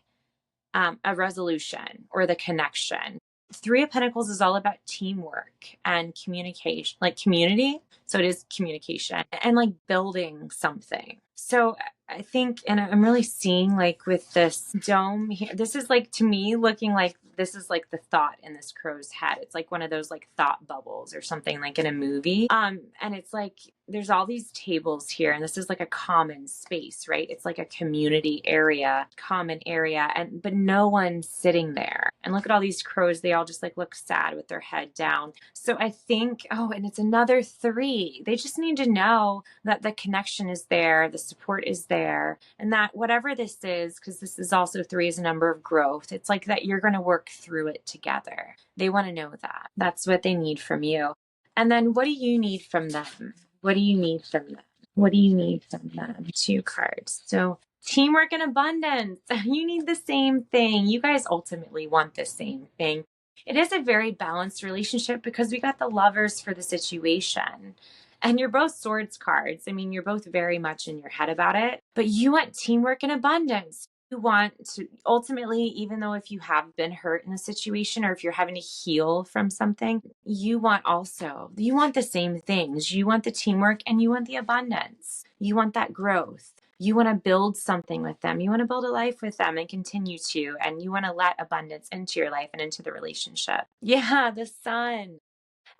a resolution or the connection. Three of Pentacles is all about teamwork and communication, like community. So it is communication and like building something. So I think, and I'm really seeing like with this dome here, this is like to me looking like this is like the thought in this crow's head. It's like one of those like thought bubbles or something like in a movie. And it's like there's all these tables here and this is like a common space, right? It's like a community area, common area, but no one's sitting there. And look at all these crows. They all just like look sad with their head down. So I think, and it's another three. They just need to know that the connection is there, the support is there, and that whatever this is, because this is also three is a number of growth. It's like that you're going to work through it together. They want to know that. That's what they need from you. And then what do you need from them? What do you need from them? What do you need from them? Two cards. So teamwork and abundance. You need the same thing. You guys ultimately want the same thing. It is a very balanced relationship because we got the Lovers for the situation. And you're both Swords cards. I mean, you're both very much in your head about it, but you want teamwork and abundance. You want to ultimately, even though if you have been hurt in a situation or if you're having to heal from something, you want the same things. You want the teamwork and you want the abundance. You want that growth. You want to build something with them. You want to build a life with them and continue to, and you want to let abundance into your life and into the relationship. Yeah, the Sun.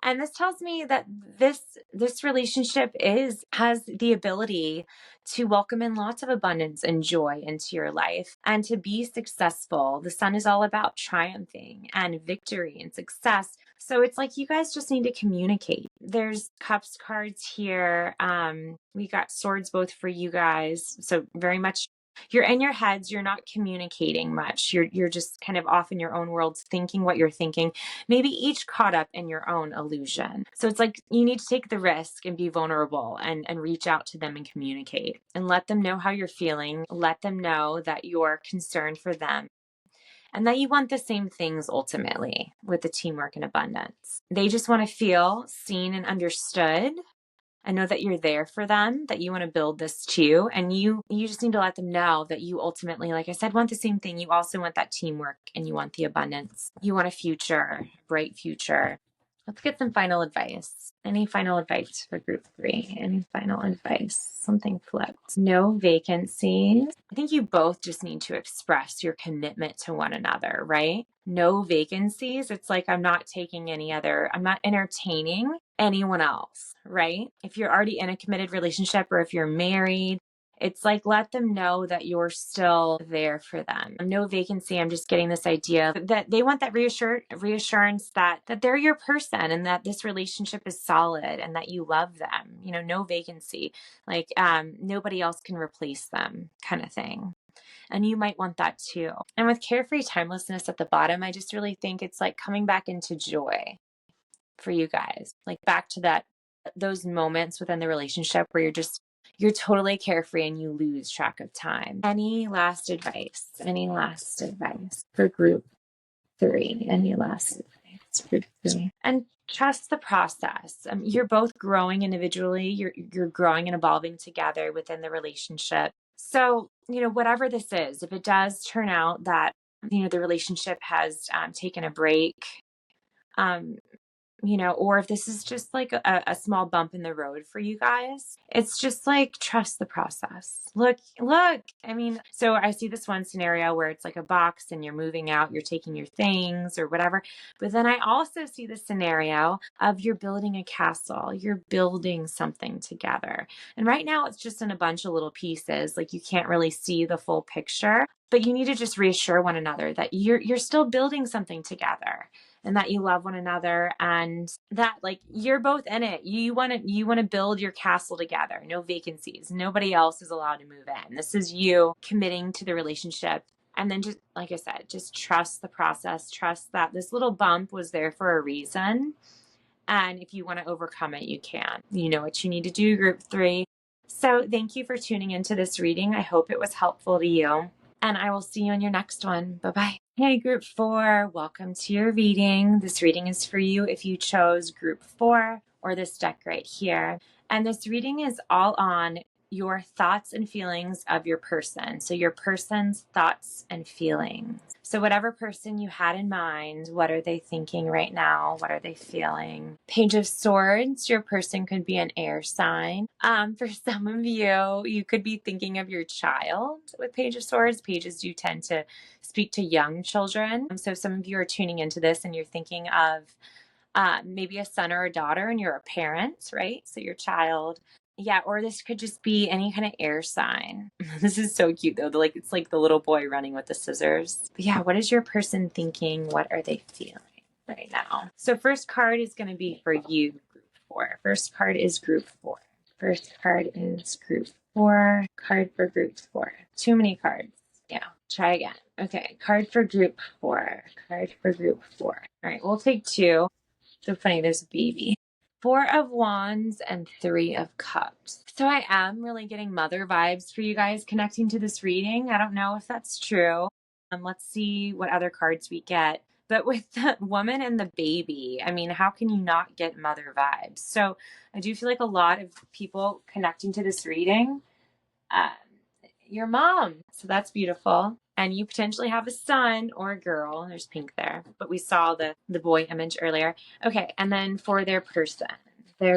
And this tells me that this relationship has the ability to welcome in lots of abundance and joy into your life and to be successful. The sun is all about triumphing and victory and success. So it's like you guys just need to communicate. There's cups cards here. We got swords both for you guys. So very much you're in your heads, you're not communicating much. You're just kind of off in your own worlds thinking what you're thinking, maybe each caught up in your own illusion. So it's like you need to take the risk and be vulnerable and reach out to them and communicate and let them know how you're feeling. Let them know that you're concerned for them and that you want the same things ultimately with the teamwork and abundance. They just want to feel seen and understood. I know that you're there for them, that you want to build this too. And you just need to let them know that you ultimately, like I said, want the same thing. You also want that teamwork and you want the abundance. You want a future, a bright future. Let's get some final advice. Any final advice for group 3? Any final advice? Something flipped. No vacancies. I think you both just need to express your commitment to one another, right? No vacancies. It's like I'm not entertaining anyone else, right? If you're already in a committed relationship or if you're married, it's like, let them know that you're still there for them. No vacancy. I'm just getting this idea that they want that reassurance that they're your person and that this relationship is solid and that you love them. No vacancy, like nobody else can replace them kind of thing. And you might want that too. And with carefree timelessness at the bottom, I just really think it's like coming back into joy for you guys, like back to those moments within the relationship where you're totally carefree and you lose track of time. Any last advice for group 3? Any last advice for group 3? And trust the process. You're both growing individually. You're growing and evolving together within the relationship. So, whatever this is, if it does turn out that, the relationship has taken a break, or if this is just like a small bump in the road for you guys, it's just like, trust the process. Look, so I see this one scenario where it's like a box and you're moving out, you're taking your things or whatever. But then I also see the scenario of you're building a castle, you're building something together. And right now it's just in a bunch of little pieces. Like you can't really see the full picture, but you need to just reassure one another that you're still building something together. And that you love one another and that like you're both in it. You want to build your castle together. No vacancies. Nobody else is allowed to move in. This is you committing to the relationship. And then just like I said, just trust the process. Trust that this little bump was there for a reason. And if you want to overcome it, you can. You know what you need to do, group 3. So thank you for tuning into this reading. I hope it was helpful to you. And I will see you on your next one. Bye-bye. Hey, group 4, welcome to your reading. This reading is for you if you chose group 4 or this deck right here. And this reading is all on your thoughts and feelings of your person. So your person's thoughts and feelings. So whatever person you had in mind, what are they thinking right now? What are they feeling? Page of Swords, your person could be an air sign. For some of you, you could be thinking of your child with Page of Swords. Pages do tend to speak to young children. So some of you are tuning into this and you're thinking of maybe a son or a daughter and you're a parent, right? So your child. Yeah, or this could just be any kind of air sign. This is so cute though. It's like the little boy running with the scissors. But yeah, what is your person thinking? What are they feeling right now? So first card is going to be for you, group 4. First card is group 4. First card is group 4. Card for group 4. Too many cards. Yeah, try again. Okay, card for group 4. Card for group 4. All right, we'll take 2. So funny, there's a baby. 4 of Wands and 3 of Cups. So I am really getting mother vibes for you guys connecting to this reading. I don't know if that's true. Let's see what other cards we get. But with the woman and the baby, I mean, how can you not get mother vibes? So I do feel like a lot of people connecting to this reading, your mom. So that's beautiful. And you potentially have a son or a girl. There's pink there, but we saw the boy image earlier. Okay, and then for their person. King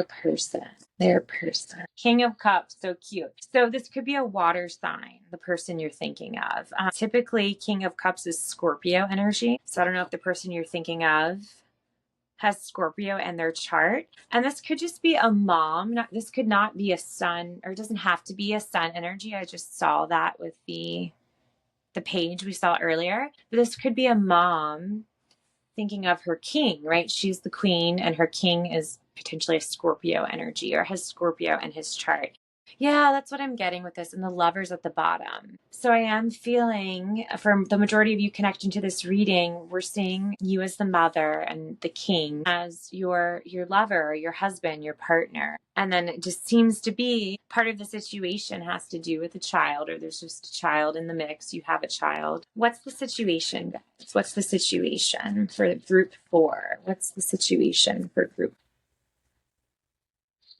of Cups, so cute. So this could be a water sign, the person you're thinking of. Typically, King of Cups is Scorpio energy. So I don't know if the person you're thinking of has Scorpio in their chart. And this could just be a mom. This could not be a sun, or it doesn't have to be a sun energy. I just saw that with the page we saw earlier. But this could be a mom thinking of her king, right? She's the queen and her king is potentially a Scorpio energy or has Scorpio in his chart. Yeah, that's what I'm getting with this. And the Lovers at the bottom. So I am feeling, for the majority of you connecting to this reading, we're seeing you as the mother and the king as your lover, your husband, your partner. And then it just seems to be part of the situation has to do with a child, or there's just a child in the mix. You have a child. What's the situation, guys? What's the situation for group 4? What's the situation for group?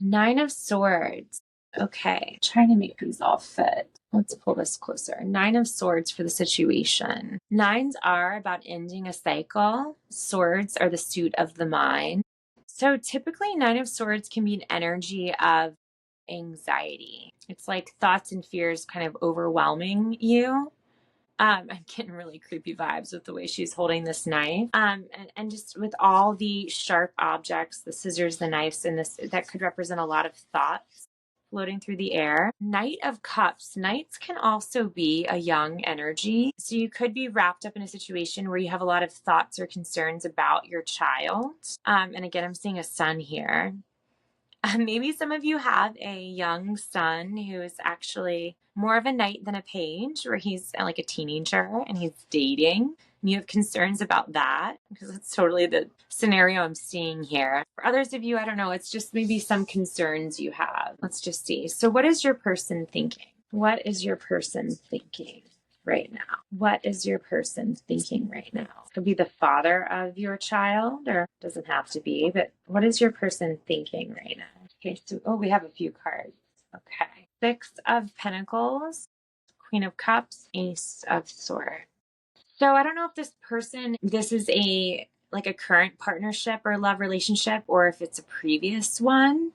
9 of Swords. Okay, trying to make these all fit. Let's pull this closer. 9 of Swords for the situation. 9s are about ending a cycle. Swords are the suit of the mind. So typically 9 of Swords can be an energy of anxiety. It's like thoughts and fears kind of overwhelming you. I'm getting really creepy vibes with the way she's holding this knife. And just with all the sharp objects, the scissors, the knives, and this, that could represent a lot of thoughts floating through the air. Knight of Cups. Knights can also be a young energy. So you could be wrapped up in a situation where you have a lot of thoughts or concerns about your child. And again, I'm seeing a son here. Maybe some of you have a young son who is actually more of a knight than a page, where he's like a teenager and he's dating. And you have concerns about that because that's totally the scenario I'm seeing here. For others of you, I don't know, it's just maybe some concerns you have. Let's just see. So what is your person thinking? What is your person thinking right now? What is your person thinking right now? It could be the father of your child, or doesn't have to be, but what is your person thinking right now? Okay, so, we have a few cards. Okay. 6 of Pentacles, Queen of Cups, Ace of Swords. So I don't know if this is like a current partnership or love relationship, or if it's a previous one.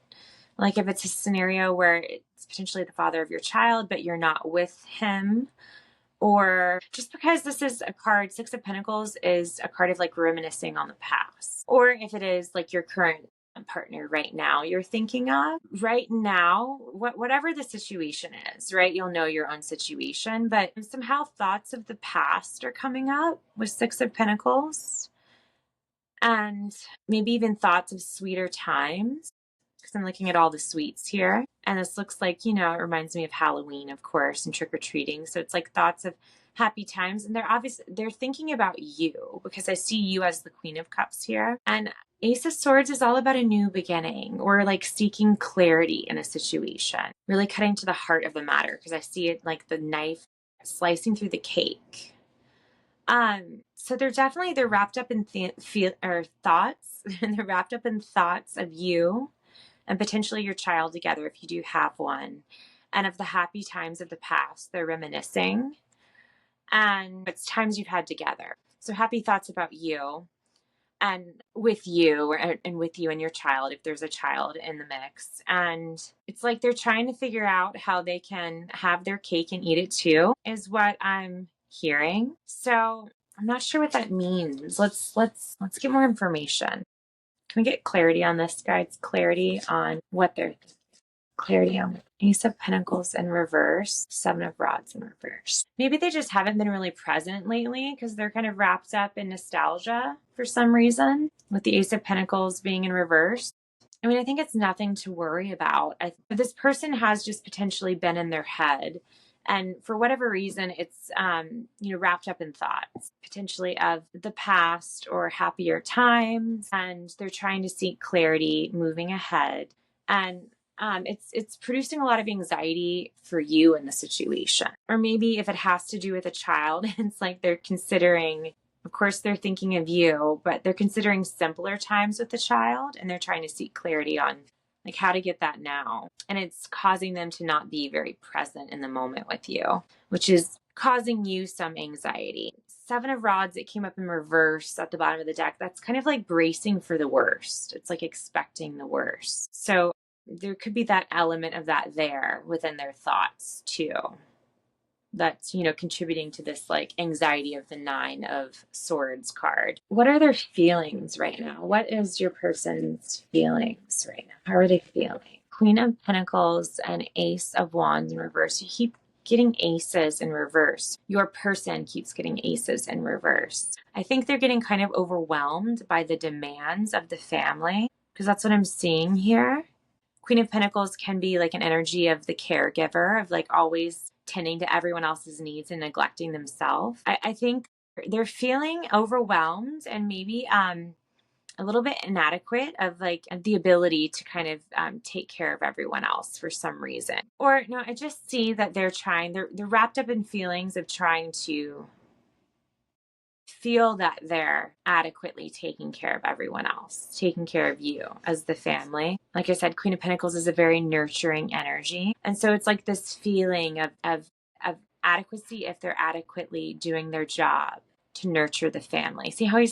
Like if it's a scenario where it's potentially the father of your child, but you're not with him. Or just because this is a card, 6 of Pentacles is a card of like reminiscing on the past. Or if it is like your current partner right now you're thinking of. Right now, whatever the situation is, right? You'll know your own situation, but somehow thoughts of the past are coming up with 6 of Pentacles. And maybe even thoughts of sweeter times, because I'm looking at all the sweets here. And this looks like, it reminds me of Halloween, of course, and trick-or-treating. So it's like thoughts of happy times. And they're thinking about you, because I see you as the Queen of Cups here. And Ace of Swords is all about a new beginning, or like seeking clarity in a situation, really cutting to the heart of the matter, because I see it like the knife slicing through the cake. So they're wrapped up in thoughts, and they're wrapped up in thoughts of you and potentially your child together, if you do have one, and of the happy times of the past. They're reminiscing, and it's times you've had together. So happy thoughts about you and with you, and with you and your child, if there's a child in the mix. And it's like they're trying to figure out how they can have their cake and eat it too, is what I'm hearing. So I'm not sure what that means. Let's get more information. Can we get clarity on this, guys? Clarity on what they're thinking. Clarity on Ace of Pentacles in reverse, 7 of Rods in reverse. Maybe they just haven't been really present lately because they're kind of wrapped up in nostalgia for some reason, with the Ace of Pentacles being in reverse. I mean, I think it's nothing to worry about. This person has just potentially been in their head, and for whatever reason, it's wrapped up in thoughts, potentially of the past or happier times, and they're trying to seek clarity moving ahead. And it's producing a lot of anxiety for you in the situation. Or maybe if it has to do with a child, it's like they're considering, of course, they're thinking of you, but they're considering simpler times with the child, and they're trying to seek clarity on like how to get that now. And it's causing them to not be very present in the moment with you, which is causing you some anxiety. 7 of Rods, it came up in reverse at the bottom of the deck. That's kind of like bracing for the worst. It's like expecting the worst. So there could be that element of that there within their thoughts too. that's, contributing to this like anxiety of the Nine of Swords card. What are their feelings right now? What is your person's feelings right now? How are they feeling? Queen of Pentacles and Ace of Wands in reverse. You keep getting aces in reverse. Your person keeps getting aces in reverse. I think they're getting kind of overwhelmed by the demands of the family, because that's what I'm seeing here. Queen of Pentacles can be like an energy of the caregiver, of like always tending to everyone else's needs and neglecting themselves. I think they're feeling overwhelmed and maybe a little bit inadequate of like the ability to kind of take care of everyone else for some reason. Or no, I just see that they're wrapped up in feelings of trying to feel that they're adequately taking care of everyone else, taking care of you as the family. Like I said, Queen of Pentacles is a very nurturing energy. And so it's like this feeling of adequacy if they're adequately doing their job to nurture the family. See how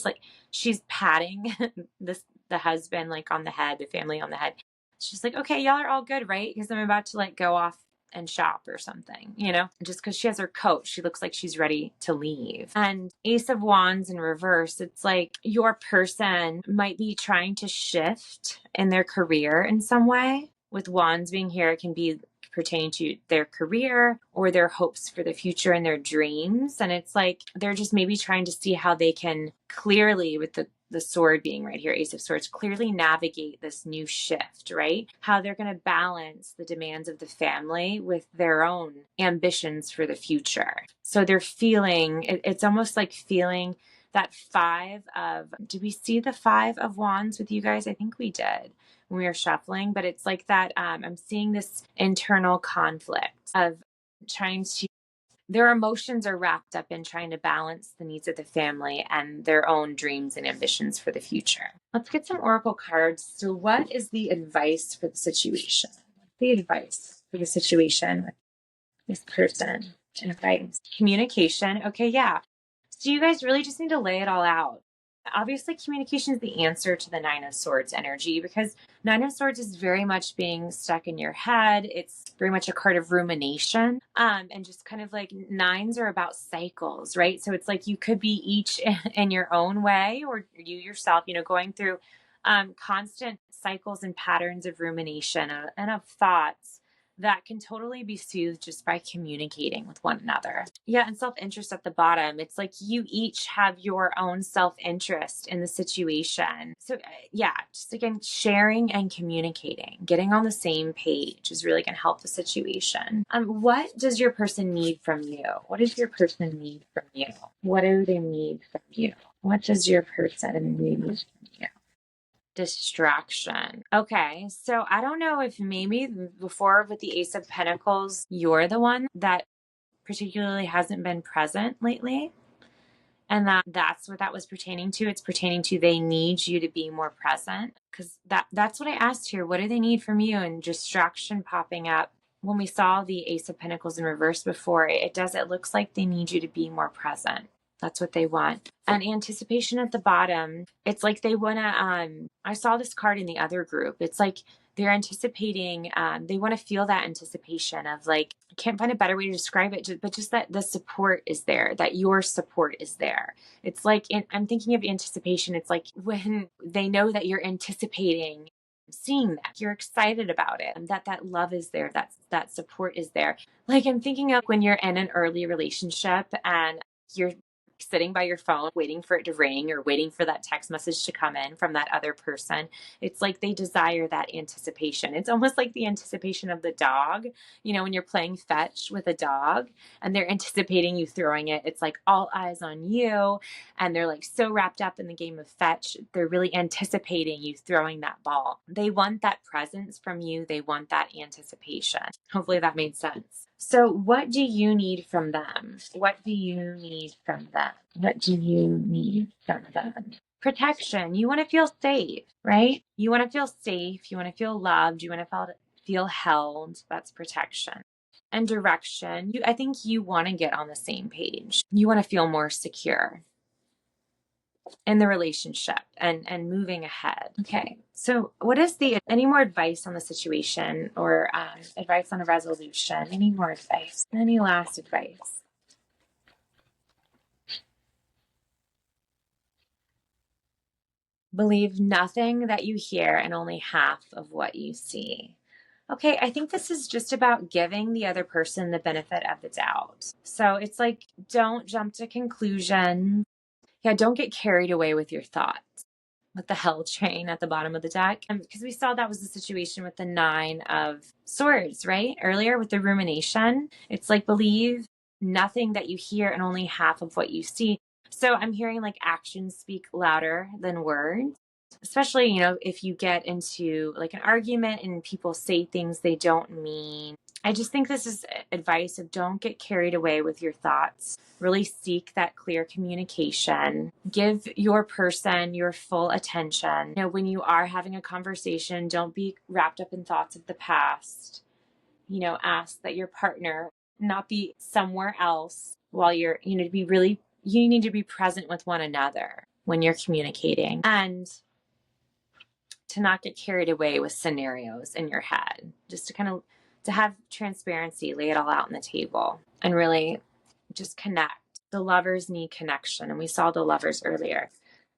she's patting the husband like on the head, the family on the head. She's like, okay, y'all are all good, right? Because I'm about to like go off and shop or something, just because she has her coat, she looks like she's ready to leave. And Ace of Wands in reverse, it's like your person might be trying to shift in their career in some way. With Wands being here, it can be pertaining to their career or their hopes for the future and their dreams. And it's like they're just maybe trying to see how they can clearly, with the sword being right here, Ace of Swords, clearly navigate this new shift, right? How they're going to balance the demands of the family with their own ambitions for the future. So they're feeling, it's almost like feeling that did we see the Five of Wands with you guys? I think we did when we were shuffling, but it's like that, I'm seeing this internal conflict of trying to, their emotions are wrapped up in trying to balance the needs of the family and their own dreams and ambitions for the future. Let's get some oracle cards. So what is the advice for the situation? What's the advice for the situation with this person? Advice. Communication. Okay, yeah. So you guys really just need to lay it all out. Obviously, communication is the answer to the Nine of Swords energy, because Nine of Swords is very much being stuck in your head. It's very much a card of rumination, and just kind of like nines are about cycles, right? So it's like you could be each in your own way, or you yourself, going through constant cycles and patterns of rumination and of thoughts that can totally be soothed just by communicating with one another. Yeah, and self-interest at the bottom. It's like you each have your own self-interest in the situation. So yeah, just again, sharing and communicating, getting on the same page is really going to help the situation. What does your person need from you? What does your person need from you? What do they need from you? What does your person need from you? Distraction. Okay, so I don't know if maybe before with the Ace of Pentacles, you're the one that particularly hasn't been present lately, and that's what that was pertaining to. It's pertaining to they need you to be more present, because that's what I asked here. What do they need from you? And distraction popping up. When we saw the Ace of Pentacles in reverse before, it looks like they need you to be more present. That's what they want. And anticipation at the bottom, it's like they want to, I saw this card in the other group. It's like they're anticipating, they want to feel that anticipation of like, I can't find a better way to describe it, but just that the support is there, that your support is there. It's like, I'm thinking of anticipation. It's like when they know that you're anticipating seeing that, you're excited about it, and that love is there, that support is there. Like I'm thinking of when you're in an early relationship and you're sitting by your phone waiting for it to ring or waiting for that text message to come in from that other person. It's like they desire that anticipation. It's almost like the anticipation of the dog, when you're playing fetch with a dog and they're anticipating you throwing it. It's like all eyes on you, and they're like so wrapped up in the game of fetch, they're really anticipating you throwing that ball. They want that presence from you. They want that anticipation. Hopefully that made sense. So what do you need from them? What do you need from them? What do you need from them? Protection. You want to feel safe, right? You want to feel safe. You want to feel loved. You want to feel held. That's protection. And direction. I think you want to get on the same page. You want to feel more secure. in the relationship and moving ahead. Okay, so what is any more advice on the situation, or advice on a resolution? Any more advice? Any last advice? Believe nothing that you hear and only half of what you see. Okay, I think this is just about giving the other person the benefit of the doubt. So it's like, don't jump to conclusions. Yeah, don't get carried away with your thoughts. With the hell train at the bottom of the deck. Because we saw that was the situation with the Nine of Swords, right? Earlier with the rumination. It's like, believe nothing that you hear and only half of what you see. So I'm hearing like actions speak louder than words. Especially, if you get into like an argument and people say things they don't mean. I just think this is advice of, don't get carried away with your thoughts. Really seek that clear communication. Give your person your full attention. When you are having a conversation, don't be wrapped up in thoughts of the past. Ask that your partner not be somewhere else while you're, to be really, you need to be present with one another when you're communicating, and to not get carried away with scenarios in your head. Just to have transparency, lay it all out on the table, and really just connect. The lovers need connection, and we saw the lovers earlier.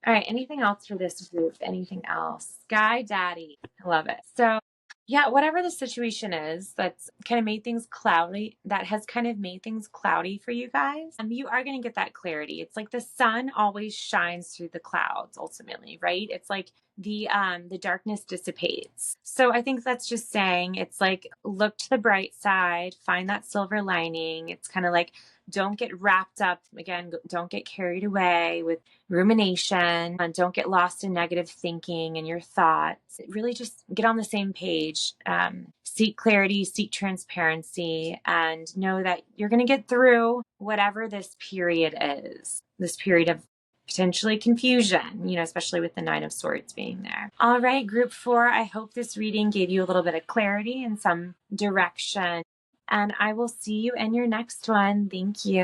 All right, anything else for this group? Anything else? Sky Daddy, I love it. So yeah, whatever the situation is that's kind of made things cloudy, that has kind of made things cloudy for you guys, you are going to get that clarity. It's like the sun always shines through the clouds ultimately, right? It's like the darkness dissipates. So I think that's just saying, it's like, look to the bright side, find that silver lining. It's kind of like, don't get wrapped up, again, don't get carried away with rumination, and don't get lost in negative thinking and your thoughts. Really just get on the same page. Seek clarity, seek transparency, and know that you're going to get through whatever this period is, this period of potentially confusion, especially with the Nine of Swords being there. All right, group 4, I hope this reading gave you a little bit of clarity and some direction. And I will see you in your next one. Thank you.